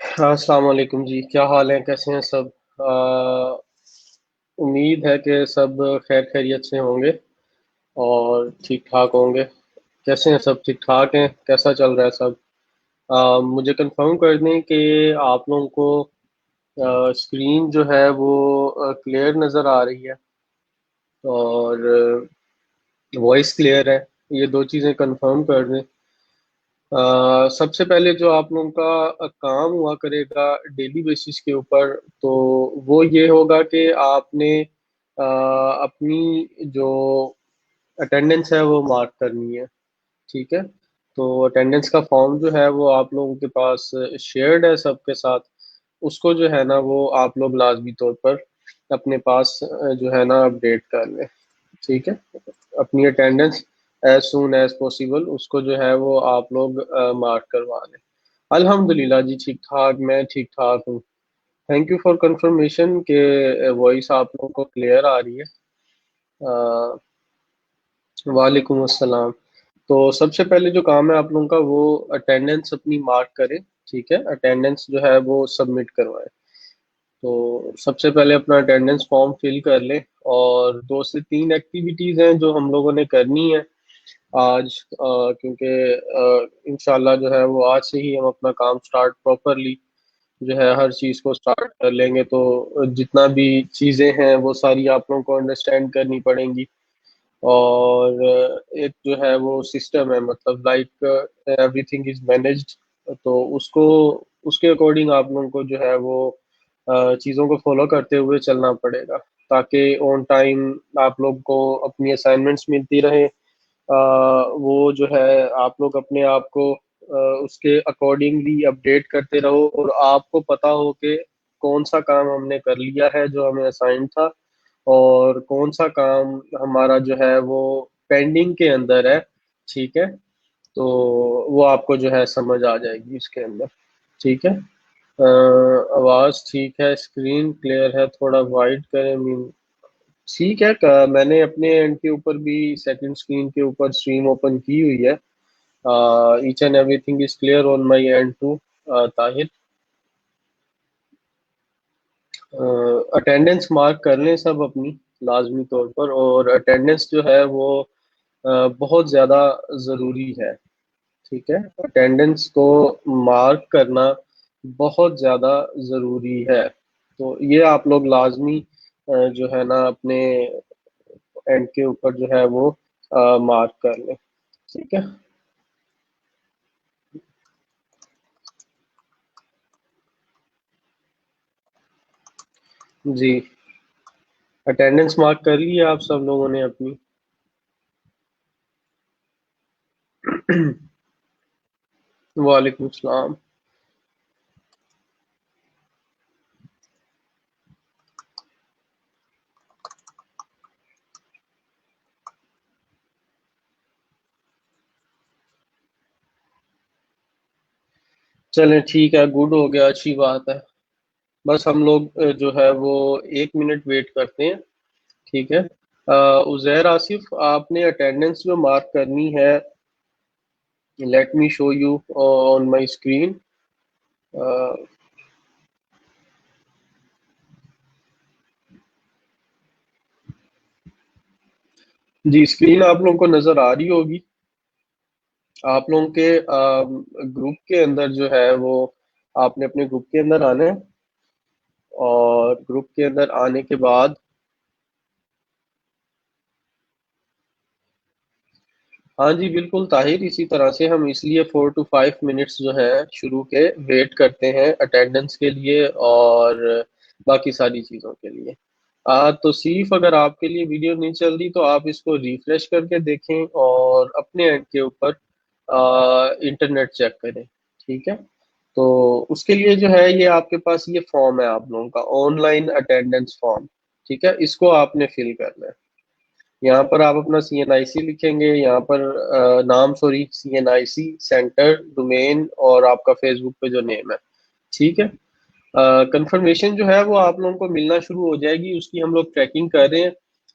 हाँ, अस्सलाम वालेकुम जी। क्या हाल है, कैसे हैं सब? उम्मीद है कि सब खैर खैरियत से होंगे और ठीक ठाक होंगे। कैसे हैं सब? ठीक ठाक हैं? कैसा चल रहा है सब? मुझे कंफर्म कर दें कि आप लोगों को स्क्रीन जो है वो क्लियर नज़र आ रही है और वॉइस क्लियर है। ये दो चीज़ें कंफर्म कर दें। सबसे पहले जो आप लोगों का काम हुआ करेगा डेली बेसिस के ऊपर, तो वो ये होगा कि आपने अपनी जो अटेंडेंस है वो मार्क करनी है। ठीक है। तो अटेंडेंस का फॉर्म जो है वो आप लोगों के पास शेयर्ड है सबके साथ। उसको जो है ना वो आप लोग लाजमी तौर पर अपने पास जो है ना अपडेट कर लें। ठीक है। अपनी attendance as soon as possible उसको जो है वो आप लोग मार्क करवा लें। अल्हम्दुलिल्लाह जी, ठीक ठाक, मैं ठीक ठाक हूँ। थैंक यू फॉर कंफर्मेशन के वॉइस आप लोगों को क्लियर आ रही है। अ, वालेकुम अस्सलाम। तो सबसे पहले जो काम है आप लोगों का वो अटेंडेंस अपनी मार्क करें। ठीक है, अटेंडेंस जो है वो सबमिट करवाएं। तो सबसे पहले अपना अटेंडेंस फॉर्म फिल कर लें। और दो से तीन एक्टिविटीज़ हैं जो हम लोगों ने करनी है आज, क्योंकि इंशाल्लाह जो है वो आज से ही हम अपना काम स्टार्ट प्रॉपरली जो है हर चीज़ को स्टार्ट कर लेंगे। तो जितना भी चीज़ें हैं वो सारी आप लोगों को अंडरस्टैंड करनी पड़ेंगी। और एक जो है वो सिस्टम है, मतलब लाइक एवरीथिंग इज मैनेज्ड। तो उसको उसके अकॉर्डिंग आप लोगों को जो है वो चीज़ों को फॉलो करते हुए चलना पड़ेगा, ताकि ऑन टाइम आप लोग को अपनी असाइनमेंट्स मिलती रहे। वो जो है आप लोग अपने आप को उसके अकॉर्डिंगली अपडेट करते रहो और आपको पता हो कि कौन सा काम हमने कर लिया है जो हमें असाइन था, और कौन सा काम हमारा जो है वो पेंडिंग के अंदर है। ठीक है। तो वो आपको जो है समझ आ जाएगी इसके अंदर। ठीक है। आवाज़ ठीक है, स्क्रीन क्लियर है, थोड़ा वाइड करें मीन। ठीक है। मैंने अपने एंड के ऊपर भी सेकंड स्क्रीन के ऊपर स्ट्रीम ओपन की हुई है। Each and everything is clear on my end to Tahir. Attendance mark कर लें सब अपनी लाजमी तौर पर। और अटेंडेंस जो है वो बहुत ज़्यादा ज़रूरी है। ठीक है। अटेंडेंस को मार्क करना बहुत ज़्यादा ज़रूरी है। तो ये आप लोग लाजमी जो है ना अपने एंड के ऊपर जो है वो मार्क कर लें। ठीक है जी। अटेंडेंस मार्क कर ली है आप सब लोगों ने अपनी? वालेकुम सलाम। चलें, ठीक है, गुड हो गया, अच्छी बात है। बस हम लोग जो है वो 1 मिनट वेट करते हैं। ठीक है। उज़ैर आसिफ, आपने अटेंडेंस जो मार्क करनी है, let me show you on my screen. जी, स्क्रीन आप लोगों को नज़र आ रही होगी। आप लोगों के ग्रुप के अंदर जो है वो आपने अपने ग्रुप के अंदर आना है। और ग्रुप के अंदर आने के बाद, हाँ जी बिल्कुल ताहिर, इसी तरह से हम इसलिए 4 to 5 मिनट्स जो है शुरू के वेट करते हैं अटेंडेंस के लिए और बाकी सारी चीज़ों के लिए। तो सिर्फ अगर आपके लिए वीडियो नहीं चल रही तो आप इसको रिफ्रेश करके देखें और अपने एंड के ऊपर इंटरनेट चेक करें। ठीक है। तो उसके लिए जो है ये आपके पास ये फॉर्म है आप लोगों का, ऑनलाइन अटेंडेंस फॉर्म। ठीक है, इसको आपने फिल करना है। यहाँ पर आप अपना CNIC लिखेंगे, यहाँ पर नाम, सॉरी, CNIC सेंटर डोमेन और आपका फेसबुक पे जो नेम है। ठीक है। कंफर्मेशन जो है वो आप लोगों को मिलना शुरू हो जाएगी, उसकी हम लोग ट्रैकिंग कर रहे हैं।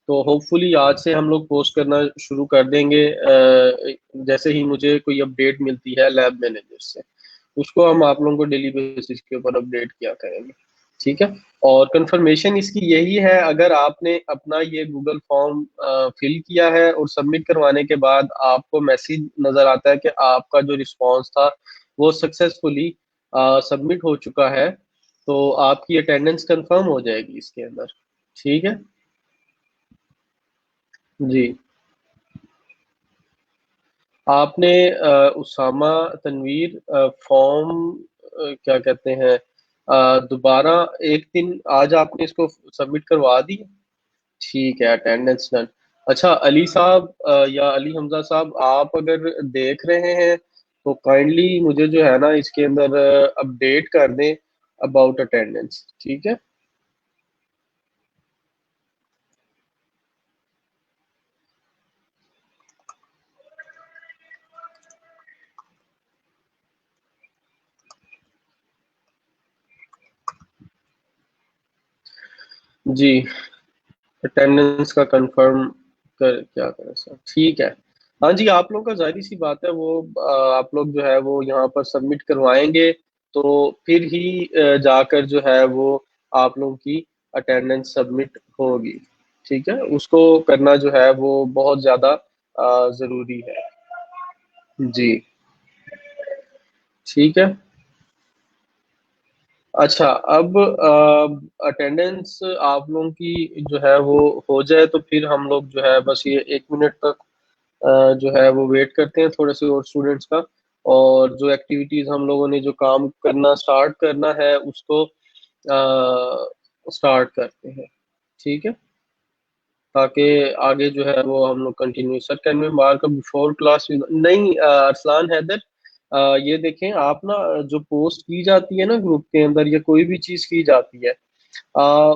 तो होपफुली आज से हम लोग पोस्ट करना शुरू कर देंगे, जैसे ही मुझे कोई अपडेट मिलती है लैब मैनेजर से। उसको हम आप लोगों को डेली बेसिस के ऊपर अपडेट किया करेंगे। ठीक है। और कंफर्मेशन इसकी यही है, अगर आपने अपना ये गूगल फॉर्म फिल किया है और सबमिट करवाने के बाद आपको मैसेज नजर आता है कि आपका जो रिस्पांस था वो सक्सेसफुली सबमिट हो चुका है, तो आपकी अटेंडेंस कंफर्म हो जाएगी इसके अंदर। ठीक है जी। आपने उसामा तनवीर फॉर्म क्या कहते हैं दोबारा एक दिन आज आपने इसको सबमिट करवा दी? ठीक है, अटेंडेंस डन। अच्छा अली साहब या अली हमजा साहब, आप अगर देख रहे हैं तो काइंडली मुझे जो है ना इसके अंदर अपडेट कर दें अबाउट अटेंडेंस। ठीक है जी। अटेंडेंस का कंफर्म कर क्या करें सर? ठीक है। हाँ जी, आप लोगों का जाहिर सी बात है वो आप लोग जो है वो यहाँ पर सबमिट करवाएंगे तो फिर ही जाकर जो है वो आप लोगों की अटेंडेंस सबमिट होगी। ठीक है, उसको करना जो है वो बहुत ज़्यादा ज़रूरी है। जी। ठीक है। अच्छा, अब अटेंडेंस आप लोगों की जो है वो हो जाए तो फिर हम लोग जो है बस ये 1 मिनट तक जो है वो वेट करते हैं थोड़े से और स्टूडेंट्स का, और जो एक्टिविटीज हम लोगों ने जो काम करना स्टार्ट करना है उसको स्टार्ट करते हैं। ठीक है, ताकि आगे जो है वो हम लोग continue. Sir can we mark before class? नहीं अरसलान हैदर, ये देखें आप ना, जो पोस्ट की जाती है ना ग्रुप के अंदर या कोई भी चीज की जाती है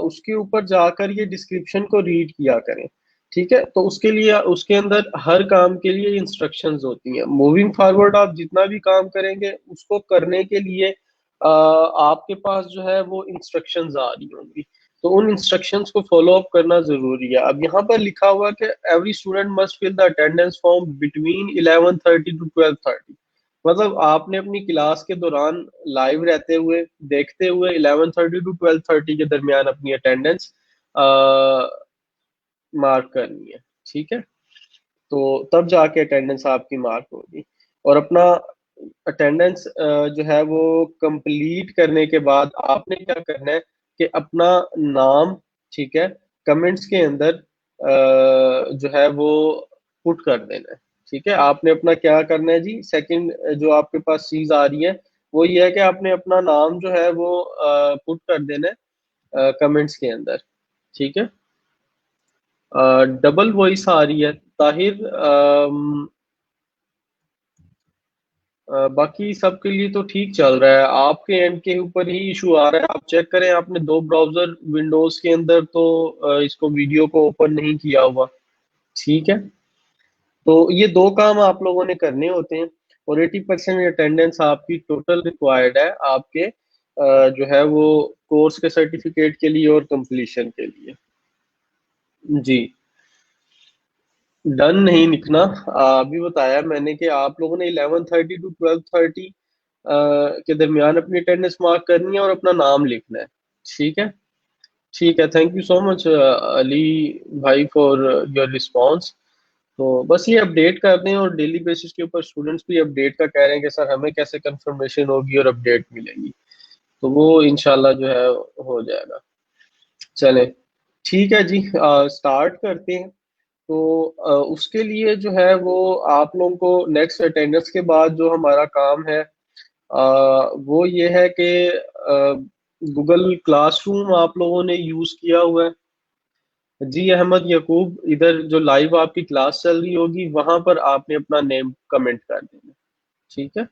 उसके ऊपर जाकर ये डिस्क्रिप्शन को रीड किया करें। ठीक है, तो उसके लिए उसके अंदर हर काम के लिए इंस्ट्रक्शंस होती हैं। मूविंग फॉरवर्ड आप जितना भी काम करेंगे उसको करने के लिए आपके पास जो है वो इंस्ट्रक्शंस आ रही होंगी, तो उन इंस्ट्रक्शंस को फॉलो अप करना जरूरी है। अब यहाँ पर लिखा हुआ है कि every student must fill the attendance form between 11:30 to 12:30। मतलब आपने अपनी क्लास के दौरान लाइव रहते हुए देखते हुए 11:30 टू 12:30 के दरमियान अपनी अटेंडेंस मार्क करनी है। ठीक है, तो तब जाके अटेंडेंस आपकी मार्क होगी। और अपना अटेंडेंस जो है वो कंप्लीट करने के बाद आपने क्या करना है कि अपना नाम, ठीक है, कमेंट्स के अंदर जो है वो पुट कर देना है। ठीक है, आपने अपना क्या करना है जी, सेकंड जो आपके पास चीज आ रही है वो ये है कि आपने अपना नाम जो है वो पुट कर देना है कमेंट्स के अंदर। ठीक है, डबल वॉइस आ रही है ताहिर। बाकी सबके लिए तो ठीक चल रहा है, आपके एंड के ऊपर ही इशू आ रहा है। आप चेक करें, आपने दो ब्राउजर विंडोज के अंदर तो इसको वीडियो को ओपन नहीं किया हुआ। ठीक है, तो ये दो काम आप लोगों ने करने होते हैं। और 80% अटेंडेंस आपकी टोटल रिक्वायर्ड है आपके जो है वो कोर्स के सर्टिफिकेट के लिए और कंप्लीशन के लिए। जी। डन नहीं लिखना, अभी बताया मैंने कि आप लोगों ने 11:30 टू 12:30 के दरमियान अपनी अटेंडेंस मार्क करनी है और अपना नाम लिखना है। ठीक है। ठीक है, thank you so much Ali भाई फॉर योर रिस्पांस। तो बस ये अपडेट कर दें, और डेली बेसिस के ऊपर स्टूडेंट्स भी अपडेट का कह रहे हैं कि सर हमें कैसे कंफर्मेशन होगी और अपडेट मिलेगी, तो वो इंशाल्लाह जो है हो जाएगा। चले, ठीक है जी, स्टार्ट करते हैं। तो उसके लिए जो है वो आप लोगों को नेक्स्ट अटेंडेंस के बाद जो हमारा काम है वो ये है कि गूगल क्लासरूम आप लोगों ने यूज किया हुआ है? जी अहमद यकूब, इधर जो लाइव आपकी क्लास चल रही होगी वहां पर आपने अपना नेम कमेंट कर देना। ठीक है,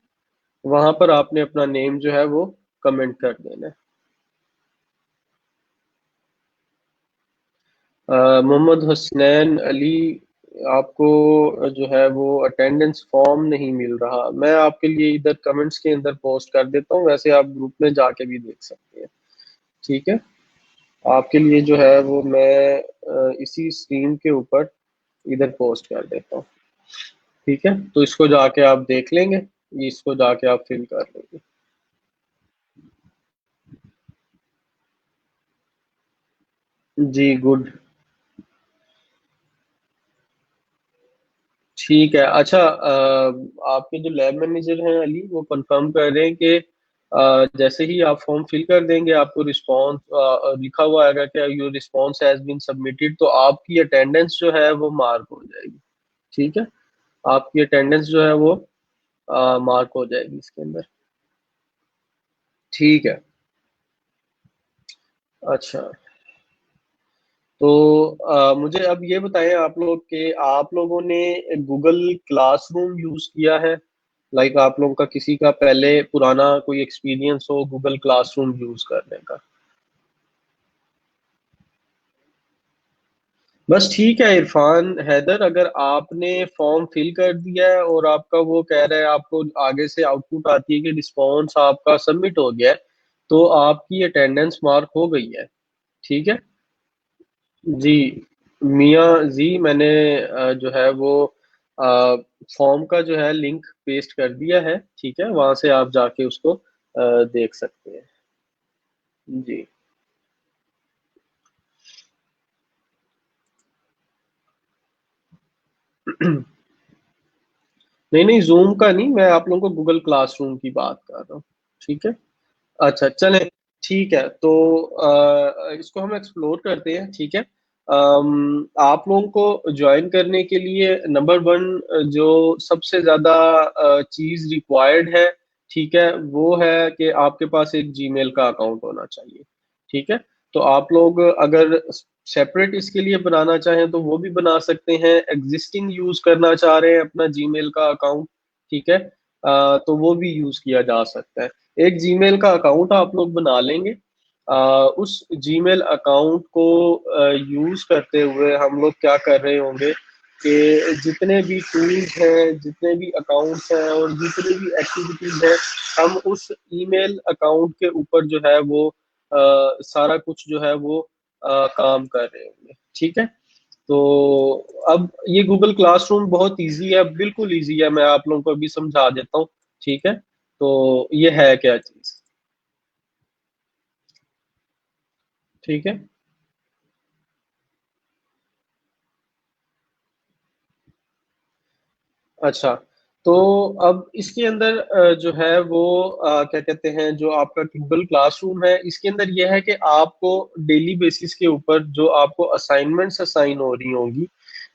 वहां पर आपने अपना नेम जो है वो कमेंट कर देना है। मोहम्मद हुसनैन अली, आपको जो है वो अटेंडेंस फॉर्म नहीं मिल रहा, मैं आपके लिए इधर कमेंट्स के अंदर पोस्ट कर देता हूँ, वैसे आप ग्रुप में जाके भी देख सकते हैं। ठीक है, आपके लिए जो है वो मैं इसी स्क्रीन के ऊपर इधर पोस्ट कर देता हूँ। ठीक है, तो इसको जाके आप देख लेंगे, इसको जाके आप फिल कर लेंगे। जी गुड। ठीक है। अच्छा, आपके जो लैब मैनेजर हैं अली, वो कंफर्म कर रहे हैं कि जैसे ही आप फॉर्म फिल कर देंगे, आपको रिस्पॉन्स लिखा हुआ आएगा कि your response has been submitted, तो आपकी अटेंडेंस जो है वो मार्क हो जाएगी। ठीक है, आपकी अटेंडेंस जो है वो मार्क हो जाएगी इसके अंदर। ठीक है। अच्छा, तो मुझे अब ये बताएं आप लोग के, आप लोगों ने गूगल क्लासरूम यूज किया है? लाइक आप लोगों का किसी का पहले पुराना कोई एक्सपीरियंस हो गूगल क्लासरूम यूज करने का? बस ठीक है इरफान हैदर, अगर आपने फॉर्म फिल कर दिया है और आपका वो कह रहा है, आपको आगे से आउटपुट आती है कि रिस्पॉन्स आपका सबमिट हो गया है, तो आपकी अटेंडेंस मार्क हो गई है। ठीक है जी। मियाँ जी, मैंने जो है वो फॉर्म का जो है लिंक पेस्ट कर दिया है। ठीक है, वहां से आप जाके उसको देख सकते हैं। जी। नहीं नहीं, जूम का नहीं, मैं आप लोगों को गूगल क्लासरूम की बात कर रहा हूँ। ठीक है। अच्छा चले। ठीक है, तो इसको हम एक्सप्लोर करते हैं। ठीक है। आप लोगों को ज्वाइन करने के लिए नंबर वन जो सबसे ज्यादा चीज रिक्वायर्ड है, ठीक है, वो है कि आपके पास एक जीमेल का अकाउंट होना चाहिए। ठीक है। तो आप लोग अगर सेपरेट इसके लिए बनाना चाहें तो वो भी बना सकते हैं, एग्जिस्टिंग यूज करना चाह रहे हैं अपना जीमेल का अकाउंट, ठीक है, तो वो भी यूज किया जा सकता है। एक जीमेल का अकाउंट आप लोग बना लेंगे। उस जीमेल अकाउंट को यूज करते हुए हम लोग क्या कर रहे होंगे कि जितने भी टूल्स हैं, जितने भी अकाउंट्स हैं और जितनी भी एक्टिविटीज हैं, हम उस ईमेल अकाउंट के ऊपर जो है वो सारा कुछ जो है वो काम कर रहे होंगे। ठीक है। तो अब ये गूगल क्लासरूम बहुत इजी है, बिल्कुल इजी है, मैं आप लोगों को अभी समझा देता हूँ। ठीक है। तो ये है क्या चीज? ठीक है। अच्छा, तो अब इसके अंदर जो है वो क्या कहते हैं, जो आपका गूगल क्लासरूम है, इसके अंदर यह है कि आपको डेली बेसिस के ऊपर जो आपको असाइनमेंट्स असाइन हो रही होंगी,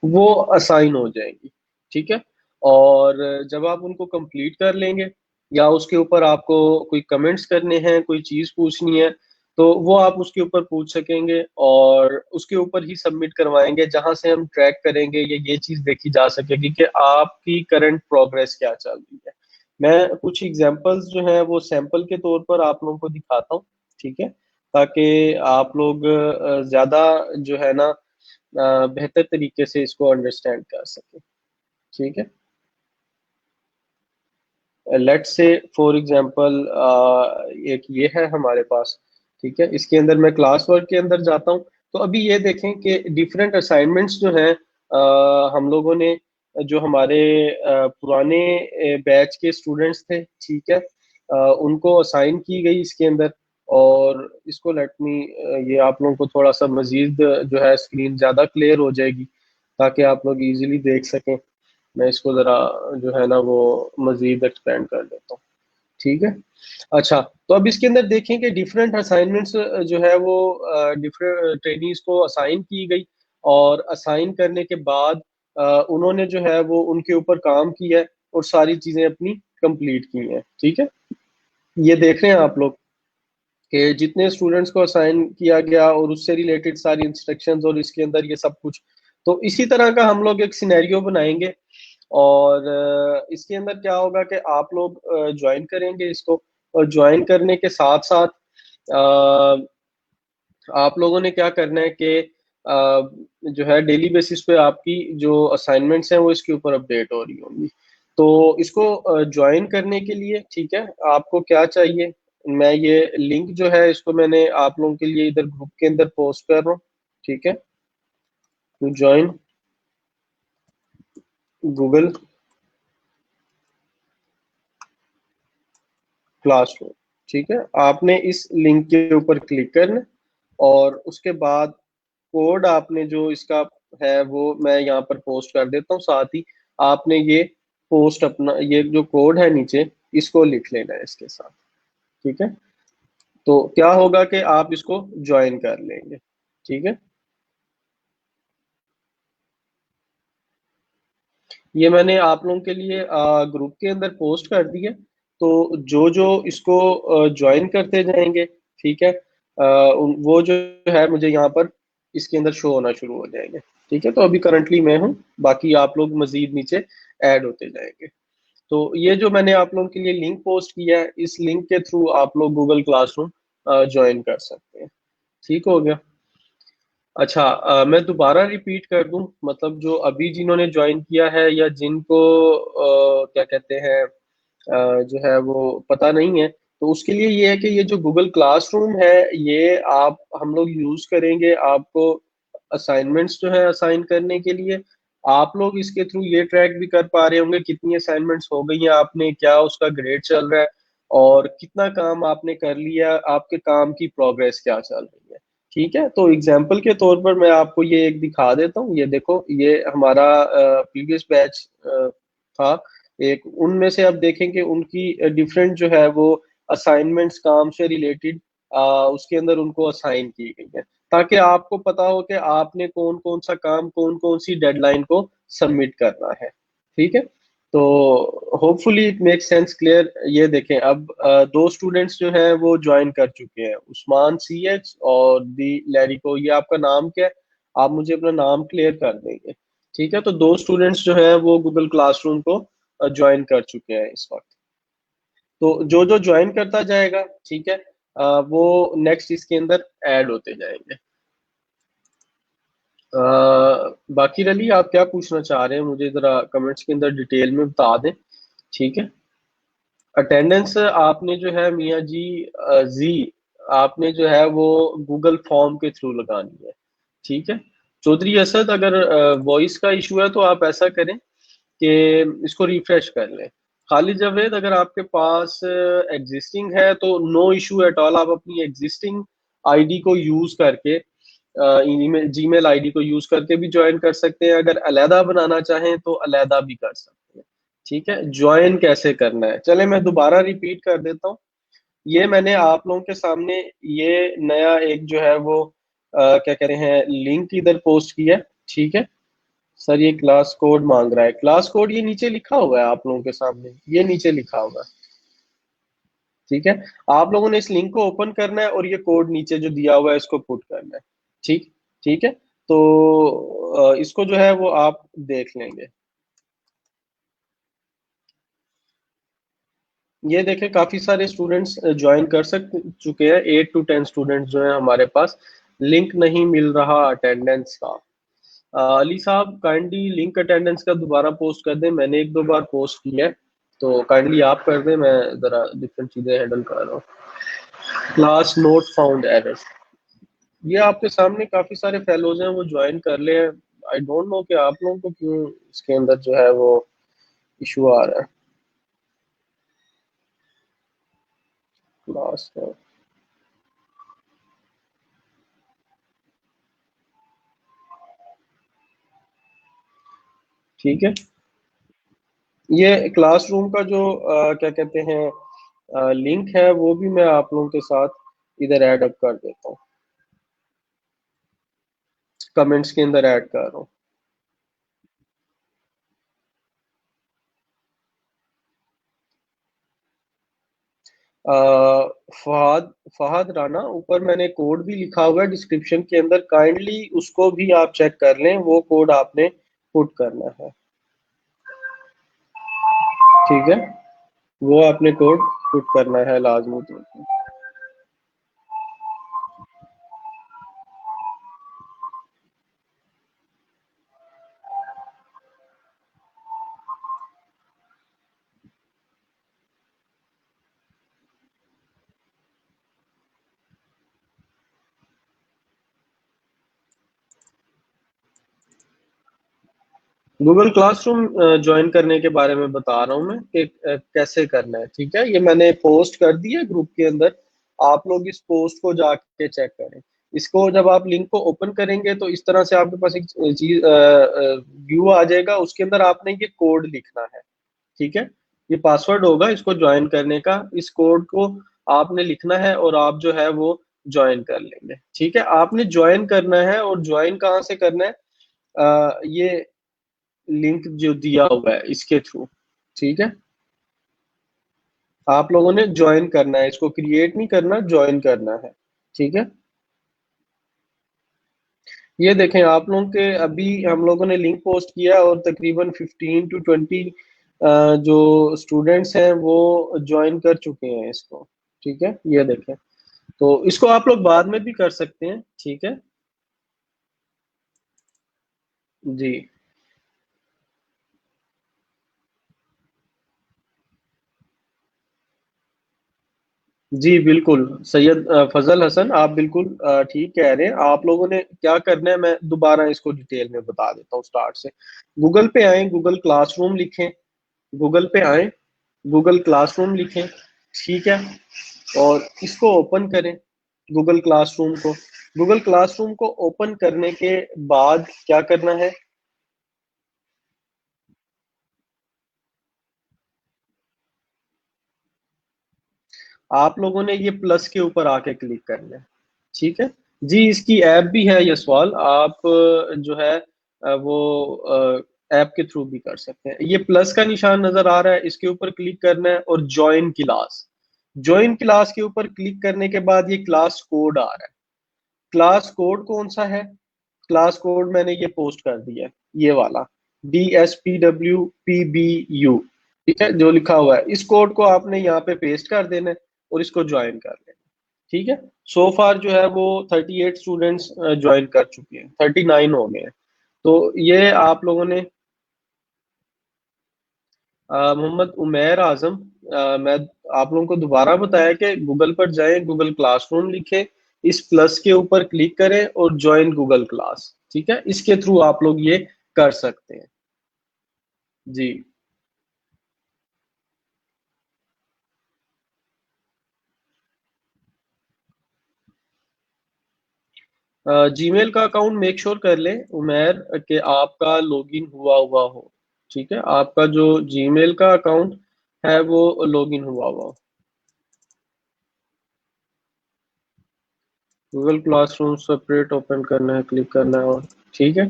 वो असाइन हो जाएंगी। ठीक है। और जब आप उनको कंप्लीट कर लेंगे या उसके ऊपर आपको कोई कमेंट्स करने हैं, कोई चीज़ पूछनी है, तो वो आप उसके ऊपर पूछ सकेंगे और उसके ऊपर ही सबमिट करवाएंगे, जहां से हम ट्रैक करेंगे, ये चीज देखी जा सकेगी कि आपकी करंट प्रोग्रेस क्या चल रही है। मैं कुछ एग्जांपल्स जो है वो सैंपल के तौर पर आप लोगों को दिखाता हूँ। ठीक है, ताकि आप लोग ज्यादा जो है ना बेहतर तरीके से इसको अंडरस्टैंड कर सके। ठीक है। लेट्स से फॉर एग्जांपल एक ये है हमारे पास। ठीक है, इसके अंदर मैं क्लास वर्क के अंदर जाता हूँ। तो अभी ये देखें कि डिफरेंट असाइनमेंट्स जो हैं हम लोगों ने, जो हमारे पुराने बैच के स्टूडेंट्स थे, ठीक है, उनको असाइन की गई इसके अंदर। और इसको लेट मी, ये आप लोगों को थोड़ा सा मजीद जो है स्क्रीन ज़्यादा क्लियर हो जाएगी ताकि आप लोग इजीली देख सकें। मैं इसको ज़रा जो है ना वो मजीद एक्सपेंड कर देता हूँ। ठीक है। अच्छा, तो अब इसके अंदर देखें कि डिफरेंट असाइनमेंट्स जो है वो डिफरेंट ट्रेनीज को असाइन की गई। और असाइन करने के बाद उन्होंने जो है वो उनके ऊपर काम किया है और सारी चीज़ें अपनी कंप्लीट की हैं। ठीक है। ये देख रहे हैं आप लोग कि जितने स्टूडेंट्स को असाइन किया गया और उससे रिलेटेड सारी इंस्ट्रक्शंस और इसके अंदर ये सब कुछ। तो इसी तरह का हम लोग एक सिनेरियो बनाएंगे और इसके अंदर क्या होगा कि आप लोग ज्वाइन करेंगे इसको, और ज्वाइन करने के साथ साथ आप लोगों ने क्या करना है कि जो है डेली बेसिस पे आपकी जो असाइनमेंट्स हैं वो इसके ऊपर अपडेट हो रही होंगी। तो इसको ज्वाइन करने के लिए, ठीक है, आपको क्या चाहिए? मैं ये लिंक जो है इसको मैंने आप लोगों के लिए इधर ग्रुप के अंदर पोस्ट कर रहा हूँ। ठीक है, टू ज्वाइन गूगल क्लासरूम। ठीक है, आपने इस लिंक के ऊपर क्लिक करना और उसके बाद कोड आपने जो इसका है वो मैं यहाँ पर पोस्ट कर देता हूँ, साथ ही आपने ये पोस्ट अपना ये जो कोड है नीचे इसको लिख लेना है इसके साथ। ठीक है, तो क्या होगा कि आप इसको ज्वाइन कर लेंगे। ठीक है, ये मैंने आप लोगों के लिए ग्रुप के अंदर पोस्ट कर दिया। तो जो जो इसको ज्वाइन करते जाएंगे, ठीक है, वो जो है मुझे यहाँ पर इसके अंदर शो होना शुरू हो जाएंगे। ठीक है, तो अभी करंटली मैं हूँ, बाकी आप लोग मजीद नीचे ऐड होते जाएंगे। तो ये जो मैंने आप लोगों के लिए लिंक पोस्ट किया है, इस लिंक के थ्रू आप लोग गूगल क्लासरूम ज्वाइन कर सकते हैं। ठीक हो गया। अच्छा, मैं दोबारा रिपीट कर दूं, मतलब जो अभी जिन्होंने ज्वाइन किया है या जिनको क्या कहते हैं जो है वो पता नहीं है, तो उसके लिए ये है कि ये जो गूगल क्लासरूम है, ये आप हम लोग यूज करेंगे आपको असाइनमेंट्स जो है असाइन करने के लिए। आप लोग इसके थ्रू ये ट्रैक भी कर पा रहे होंगे कितनी असाइनमेंट्स हो गई हैं आपने, क्या उसका ग्रेड चल रहा है, और कितना काम आपने कर लिया, आपके काम की प्रोग्रेस क्या चल रही है। ठीक है, तो एग्जाम्पल के तौर पर मैं आपको ये एक दिखा देता हूँ। ये देखो, ये हमारा प्रीवियस बैच था एक, उनमें से आप देखेंगे उनकी डिफरेंट जो है वो असाइनमेंट्स काम से रिलेटेड उसके अंदर उनको असाइन की गई है, ताकि आपको पता हो कि आपने कौन कौन सा काम कौन कौन सी डेडलाइन को सबमिट करना है। ठीक है, तो hopefully it make sense clear. ये देखें, अब दो स्टूडेंट्स जो हैं वो ज्वाइन कर चुके हैं, उस्मान CH और दी लैरिको। ये आपका नाम क्या है? आप मुझे अपना नाम क्लियर कर देंगे। ठीक है, तो दो स्टूडेंट्स जो हैं वो गूगल क्लासरूम को ज्वाइन कर चुके हैं इस वक्त। तो जो जो ज्वाइन करता जाएगा, ठीक है, वो नेक्स्ट इसके अंदर ऐड होते जाएंगे। बाकी रली, आप क्या पूछना चाह रहे हैं मुझे जरा कमेंट्स के अंदर डिटेल में बता दें। ठीक है, अटेंडेंस आपने जो है मियाँ जी जी आपने जो है वो गूगल फॉर्म के थ्रू लगानी है। ठीक है, चौधरी असद, अगर वॉइस का इशू है तो आप ऐसा करें कि इसको रिफ्रेश कर लें। खालिद जावेद, अगर आपके पास एग्जिस्टिंग है तो नो इशू एट ऑल, आप अपनी एग्जिस्टिंग आईडी को यूज करके जीमेल आईडी को यूज करके भी ज्वाइन कर सकते हैं। अगर अलहदा बनाना चाहें तो अलहदा भी कर सकते हैं। ठीक है, ज्वाइन कैसे करना है, चले मैं दोबारा रिपीट कर देता हूँ। ये मैंने आप लोगों के सामने ये नया एक जो है वो क्या कह रहे हैं लिंक इधर पोस्ट किया है। ठीक है सर, ये क्लास कोड मांग रहा है। क्लास कोड ये नीचे लिखा हुआ है आप लोगों के सामने, ये नीचे लिखा हुआ है। ठीक है, आप लोगों ने इस लिंक को ओपन करना है और ये कोड नीचे जो दिया हुआ है इसको पुट करना है। ठीक ठीक है, तो इसको जो है वो आप देख लेंगे। ये देखें, काफी सारे स्टूडेंट्स ज्वाइन कर चुके हैं। 8 to 10 स्टूडेंट्स जो है हमारे पास। लिंक नहीं मिल रहा अटेंडेंस का। अली साहब, काइंडली लिंक अटेंडेंस का दोबारा पोस्ट कर दें, मैंने एक दो बार पोस्ट किया है, तो काइंडली आप कर दें, मैं जरा डिफरेंट चीजें हैंडल कर रहा हूँ। क्लास नोट फाउंड एरर, ये आपके सामने काफी सारे फेलोज हैं वो ज्वाइन कर ले। आई डोंट नो कि आप लोगों को क्यों इसके अंदर जो है वो इशू आ रहा है। क्लास, ठीक है, ये क्लासरूम का जो क्या कहते हैं लिंक है वो भी मैं आप लोगों के साथ इधर ऐड अप कर देता हूँ, कमेंट्स के अंदर ऐड कर रहा हूँ। फहद फहद राना, ऊपर मैंने कोड भी लिखा हुआ है डिस्क्रिप्शन के अंदर, काइंडली उसको भी आप चेक कर लें, वो कोड आपने पुट करना है। ठीक है, वो आपने कोड पुट करना है लाजमी तौर पर। गूगल क्लासरूम ज्वाइन करने के बारे में बता रहा हूँ मैं कि कैसे करना है। ठीक है, ये मैंने पोस्ट कर दिया ग्रुप के अंदर, आप लोग इस पोस्ट को जाके चेक करें। इसको जब आप लिंक को ओपन करेंगे तो इस तरह से आपके पास एक चीज व्यू आ जाएगा, उसके अंदर आपने ये कोड लिखना है। ठीक है, ये पासवर्ड होगा इसको ज्वाइन करने का, इस कोड को आपने लिखना है और आप जो है वो ज्वाइन कर लेंगे। ठीक है, आपने ज्वाइन करना है और ज्वाइन कहाँ से करना है, ये लिंक जो दिया हुआ है इसके थ्रू। ठीक है, आप लोगों ने ज्वाइन करना है, इसको क्रिएट नहीं करना, ज्वाइन करना है। ठीक है, ये देखें आप लोगों के अभी हम लोगों ने लिंक पोस्ट किया और तकरीबन 15 to 20 जो स्टूडेंट्स हैं वो ज्वाइन कर चुके हैं इसको। ठीक है, ये देखें, तो इसको आप लोग बाद में भी कर सकते हैं। ठीक है जी, जी बिल्कुल सैयद फजल हसन, आप बिल्कुल ठीक कह रहे हैं। आप लोगों ने क्या करना है, मैं दोबारा इसको डिटेल में बता देता हूँ स्टार्ट से। गूगल पे आए, गूगल क्लासरूम लिखें, गूगल पे आए, गूगल क्लासरूम लिखें। ठीक है, और इसको ओपन करें, गूगल क्लासरूम को। गूगल क्लासरूम को ओपन करने के बाद क्या करना है, आप लोगों ने ये प्लस के ऊपर आके क्लिक करना है। ठीक है जी, इसकी ऐप भी है यशवाल, आप जो है वो ऐप के थ्रू भी कर सकते हैं। ये प्लस का निशान नजर आ रहा है, इसके ऊपर क्लिक करना है और ज्वाइन क्लास, ज्वाइन क्लास के ऊपर क्लिक करने के बाद ये क्लास कोड आ रहा है। क्लास कोड कौन सा है, क्लास कोड मैंने ये पोस्ट कर दिया है, ये वाला DSPWPBU। ठीक है, जो लिखा हुआ है इस कोड को आपने यहाँ पे पेस्ट कर देना है और इसको ज्वाइन कर लेना। ठीक है, सो फार जो है वो 38 स्टूडेंट्स ज्वाइन कर चुके हैं, 39 हो गए हैं। तो ये आप लोगों ने मोहम्मद उमेर आजम, मैं आप लोगों को दोबारा बताया कि गूगल पर जाएं, गूगल क्लासरूम लिखें, इस प्लस के ऊपर क्लिक करें और ज्वाइन गूगल क्लास। ठीक है, इसके थ्रू आप लोग ये कर सकते हैं जी। जीमेल का अकाउंट मेक श्योर कर लें उमेर कि आपका लॉगिन हुआ हुआ हो। ठीक है, आपका जो जीमेल का अकाउंट है वो लॉगिन हुआ हुआ हो। गूगल क्लासरूम सेपरेट ओपन करना है, क्लिक करना है और ठीक है।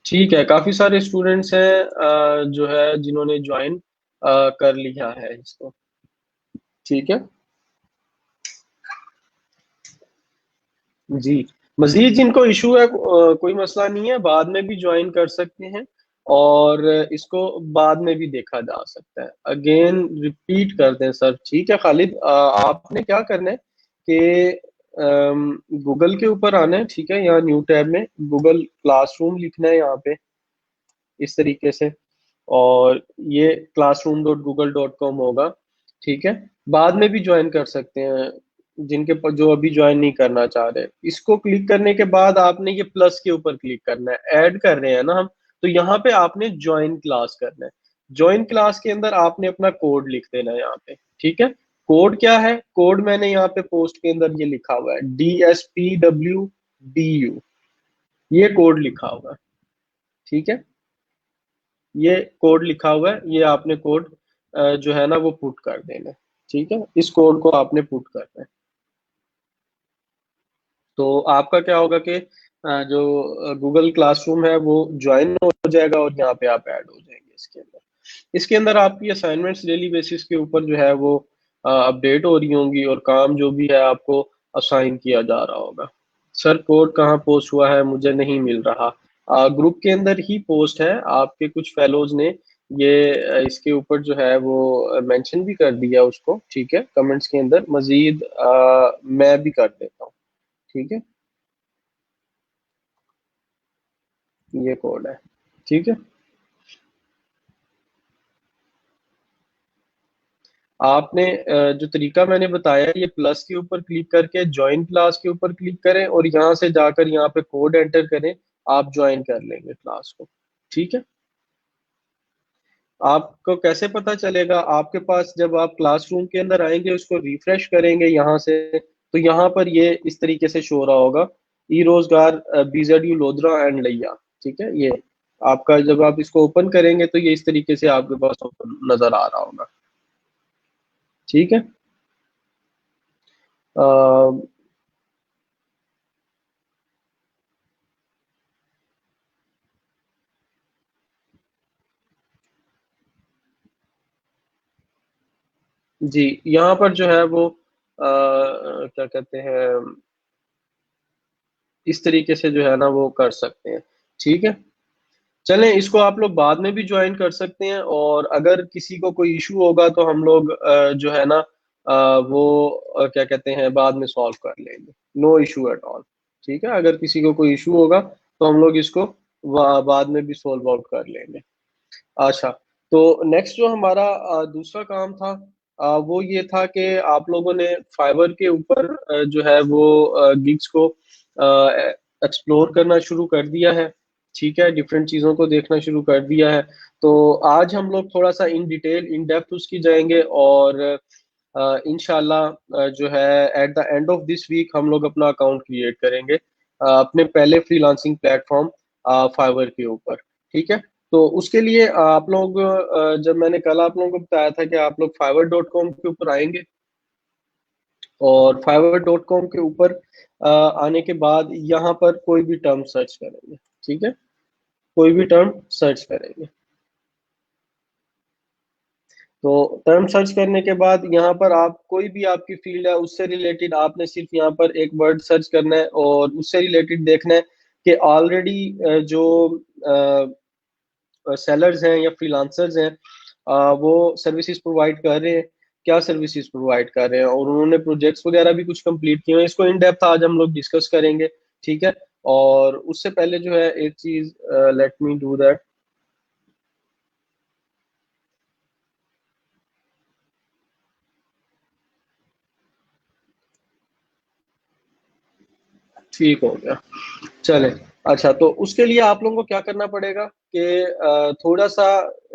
ठीक है, काफी सारे स्टूडेंट्स हैं जो है जिन्होंने ज्वाइन कर लिया है इसको। ठीक है जी, मजीद जिनको इशू है कोई मसला नहीं है, बाद में भी ज्वाइन कर सकते हैं और इसको बाद में भी देखा जा सकता है। अगेन रिपीट कर दें सर। ठीक है खालिद, आपने क्या करना है कि गूगल के ऊपर आना है। ठीक है, यहाँ न्यू टैब में गूगल क्लासरूम लिखना है यहाँ पे इस तरीके से, और ये classroom.google.com होगा। ठीक है, बाद में भी ज्वाइन कर सकते हैं जिनके जो अभी ज्वाइन नहीं करना चाह रहे। इसको क्लिक करने के बाद आपने ये प्लस के ऊपर क्लिक करना है, ऐड कर रहे हैं ना हम, तो यहाँ पे आपने ज्वाइन क्लास करना है। ज्वाइन क्लास के अंदर आपने अपना कोड लिख देना है यहाँ पे। ठीक है, कोड क्या है, कोड मैंने यहाँ पे पोस्ट के अंदर ये लिखा हुआ है DSPWDU, ये कोड लिखा हुआ है। ठीक है, ये कोड लिखा हुआ है, ये आपने कोड जो है ना वो पुट कर देना है। ठीक है, इस कोड को आपने पुट करना है, तो आपका क्या होगा कि जो गूगल क्लासरूम है वो ज्वाइन हो जाएगा और यहाँ पे आप ऐड हो जाएंगे इसके अंदर। इसके अंदर आपकी असाइनमेंट्स डेली बेसिस के ऊपर जो है वो अपडेट हो रही होंगी और काम जो भी है आपको असाइन किया जा रहा होगा। सर कोड कहाँ पोस्ट हुआ है, मुझे नहीं मिल रहा। ग्रुप के अंदर ही पोस्ट है, आपके कुछ फेलोज ने ये इसके ऊपर जो है वो मेंशन भी कर दिया उसको। ठीक है, कमेंट्स के अंदर मजीद मैं भी कर देता हूँ। ठीक है, ये कोड है। ठीक है, आपने जो तरीका मैंने बताया, ये प्लस के ऊपर क्लिक करके ज्वाइन क्लास के ऊपर क्लिक करें और यहाँ से जाकर यहाँ पे कोड एंटर करें, आप ज्वाइन कर लेंगे क्लास को। ठीक है, आपको कैसे पता चलेगा, आपके पास जब आप क्लासरूम के अंदर आएंगे उसको रिफ्रेश करेंगे यहाँ से, तो यहाँ पर ये इस तरीके से शो रहा होगा, ई रोजगार BZU लोधरा एंड लिया। ठीक है, ये आपका जब आप इसको ओपन करेंगे तो ये इस तरीके से आपके पास ओपन नजर आ रहा होगा। ठीक है, अ, जी यहाँ पर जो है वो क्या कहते हैं, इस तरीके से जो है ना वो कर सकते हैं। ठीक है, चलें इसको आप लोग बाद में भी ज्वाइन कर सकते हैं, और अगर किसी को कोई इशू होगा तो हम लोग जो है ना वो क्या कहते हैं बाद में सॉल्व कर लेंगे, नो इशू एट ऑल। ठीक है, अगर किसी को कोई इशू होगा तो हम लोग इसको बाद में भी सॉल्व आउट कर लेंगे। अच्छा, तो नेक्स्ट जो हमारा दूसरा काम था वो ये था कि आप लोगों ने फाइवर के ऊपर जो है वो गिग्स को एक्सप्लोर करना शुरू कर दिया है। ठीक है, डिफरेंट चीज़ों को देखना शुरू कर दिया है। तो आज हम लोग थोड़ा सा इन डिटेल इन डेप्थ उसकी जाएंगे, और इंशाल्लाह जो है at the end of this week हम लोग अपना अकाउंट क्रिएट करेंगे अपने पहले फ्रीलांसिंग प्लेटफॉर्म फाइवर के ऊपर। ठीक है, तो उसके लिए आप लोग जब मैंने कल आप लोगों को बताया था कि आप लोग fiverr.com के ऊपर आएंगे, और fiverr.com के ऊपर आने के बाद यहाँ पर कोई भी टर्म सर्च करेंगे। ठीक है, कोई भी टर्म सर्च करेंगे, तो टर्म सर्च करने के बाद यहाँ पर आप कोई भी आपकी फील्ड है उससे रिलेटेड आपने सिर्फ यहाँ पर एक वर्ड सर्च करना है, और उससे रिलेटेड देखना है कि ऑलरेडी जो सेलर्स हैं या फ्रीलांसर्स हैं वो सर्विसेज प्रोवाइड कर रहे हैं, क्या सर्विसेज प्रोवाइड कर रहे हैं, और उन्होंने प्रोजेक्ट्स वगैरह भी कुछ कंप्लीट किए हैं। इसको इन डेप्थ आज हम लोग डिस्कस करेंगे। ठीक है, और उससे पहले जो है एक चीज, लेट मी डू दैट। ठीक हो गया, चले। अच्छा, तो उसके लिए आप लोगों को क्या करना पड़ेगा कि थोड़ा सा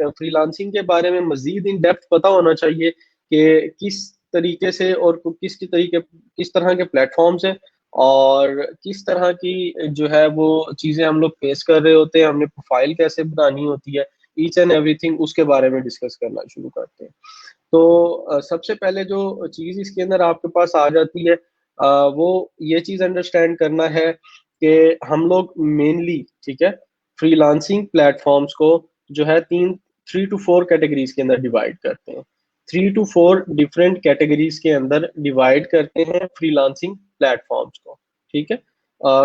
फ्रीलांसिंग के बारे में मजीद इन डेप्थ पता होना चाहिए कि किस तरीके से और किस तरह के प्लेटफॉर्म्स हैं, और किस तरह की जो है वो चीज़ें हम लोग फेस कर रहे होते हैं, हमने प्रोफाइल कैसे बनानी होती है, ईच एंड एवरीथिंग उसके बारे में डिस्कस करना शुरू करते हैं। तो सबसे पहले जो चीज़ इसके अंदर आपके पास आ जाती है वो ये चीज़ अंडरस्टैंड करना है कि हम लोग मेनली, ठीक है, फ्रीलांसिंग प्लेटफॉर्म्स को जो है 3 to 4 कैटेगरीज के अंदर डिवाइड करते हैं। 3 to 4 डिफरेंट कैटेगरीज के अंदर डिवाइड करते हैं फ्रीलांसिंग प्लेटफॉर्म्स को। ठीक है,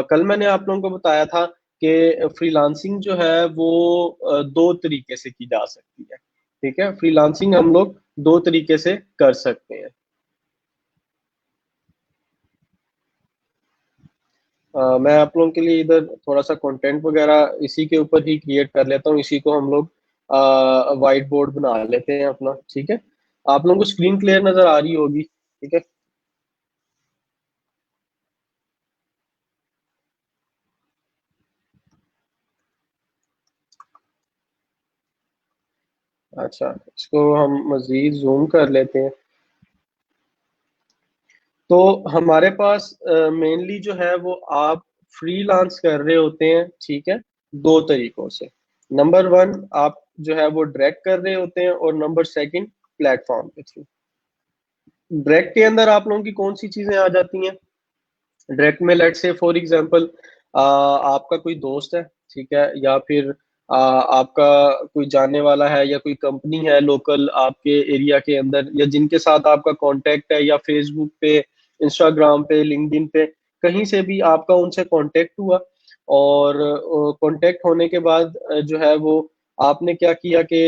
कल मैंने आप लोगों को बताया था कि फ्रीलांसिंग जो है वो दो तरीके से की जा सकती है। ठीक है, फ्रीलांसिंग हम लोग दो तरीके से कर सकते हैं। मैं आप लोगों के लिए इधर थोड़ा सा कंटेंट वगैरह इसी के ऊपर ही क्रिएट कर लेता हूँ, इसी को हम लोग वाइट बोर्ड बना लेते हैं अपना। ठीक है, आप लोगों को स्क्रीन क्लियर नजर आ रही होगी। ठीक है, अच्छा, इसको हम मजीद जूम कर लेते हैं। तो हमारे पास मेनली जो है वो आप फ्रीलांस कर रहे होते हैं। ठीक है, दो तरीकों से। नंबर वन, आप जो है वो डायरेक्ट कर रहे होते हैं, और नंबर सेकंड प्लेटफॉर्म के थ्रू। डायरेक्ट के अंदर आप लोगों की कौन सी चीजें आ जाती हैं? डायरेक्ट में लेट से फॉर एग्जांपल आपका कोई दोस्त है, ठीक है, या फिर आपका कोई जानने वाला है, या कोई कंपनी है लोकल आपके एरिया के अंदर, या जिनके साथ आपका कांटेक्ट है, या फेसबुक पे, इंस्टाग्राम पे, लिंक्डइन पे, कहीं से भी आपका उनसे कांटेक्ट हुआ, और कांटेक्ट होने के बाद जो है वो आपने क्या किया कि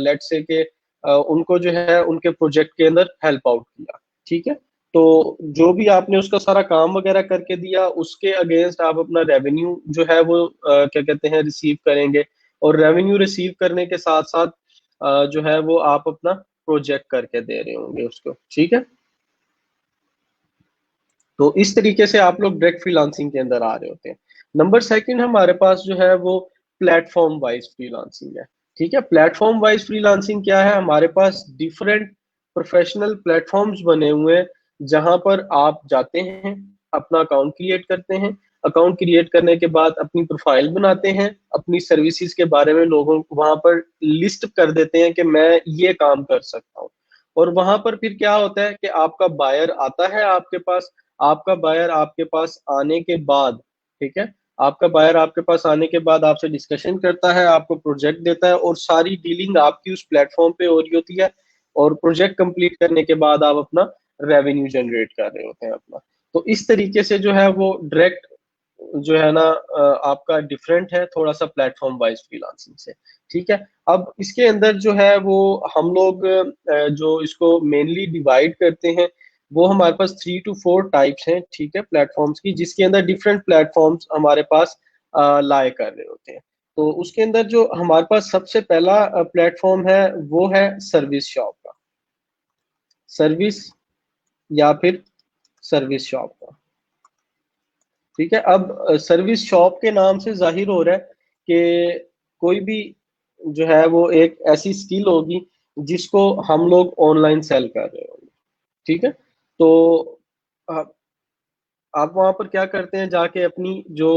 लेट से के उनको जो है उनके प्रोजेक्ट के अंदर हेल्प आउट किया। ठीक है, तो जो भी आपने उसका सारा काम वगैरह करके दिया उसके अगेंस्ट आप अपना रेवेन्यू जो है वो क्या कहते हैं रिसीव करेंगे, और रेवेन्यू रिसीव करने के साथ साथ जो है वो आप अपना प्रोजेक्ट करके दे रहे होंगे उसको। ठीक है, तो इस तरीके से आप लोग डायरेक्ट फ्रीलांसिंग के अंदर आ रहे होते हैं। नंबर सेकंड हमारे पास जो है वो प्लेटफॉर्म वाइज फ्रीलांसिंग है। ठीक है, प्लेटफॉर्म वाइज फ्रीलांसिंग क्या है? हमारे पास डिफरेंट प्रोफेशनल प्लेटफॉर्म्स बने हुए हैं जहां पर आप जाते हैं, अपना अकाउंट क्रिएट करते हैं, अकाउंट क्रिएट करने के बाद अपनी प्रोफाइल बनाते हैं, अपनी सर्विसेज के बारे में लोगों को वहां पर लिस्ट कर देते हैं कि मैं ये काम कर सकता हूँ। और वहां पर फिर क्या होता है कि आपका बायर आता है आपके पास। आपका बायर आपके पास आने के बाद, ठीक है, आपका बायर आपके पास आने के बाद आपसे डिस्कशन करता है, आपको प्रोजेक्ट देता है, और सारी डीलिंग आपकी उस प्लेटफॉर्म पे हो रही होती है। और प्रोजेक्ट कंप्लीट करने के बाद आप अपना रेवेन्यू जनरेट कर रहे होते हैं अपना। तो इस तरीके से जो है वो डायरेक्ट जो है ना आपका डिफरेंट है थोड़ा सा प्लेटफॉर्म वाइज फ्रीलांसिंग से। ठीक है। अब इसके अंदर जो है वो हम लोग जो इसको मेनली डिवाइड करते हैं, वो हमारे पास 3 to 4 टाइप्स हैं, ठीक है, प्लेटफॉर्म्स की, जिसके अंदर डिफरेंट प्लेटफॉर्म्स हमारे पास लाए कर रहे होते हैं। तो उसके अंदर जो हमारे पास सबसे पहला प्लेटफॉर्म है वो है सर्विस शॉप का। सर्विस या फिर सर्विस शॉप का। ठीक है। अब सर्विस शॉप के नाम से जाहिर हो रहा है कि कोई भी जो है वो एक ऐसी स्किल होगी जिसको हम लोग ऑनलाइन सेल कर रहे होंगे। ठीक है। तो आप आप वहां पर क्या करते हैं, जाके अपनी जो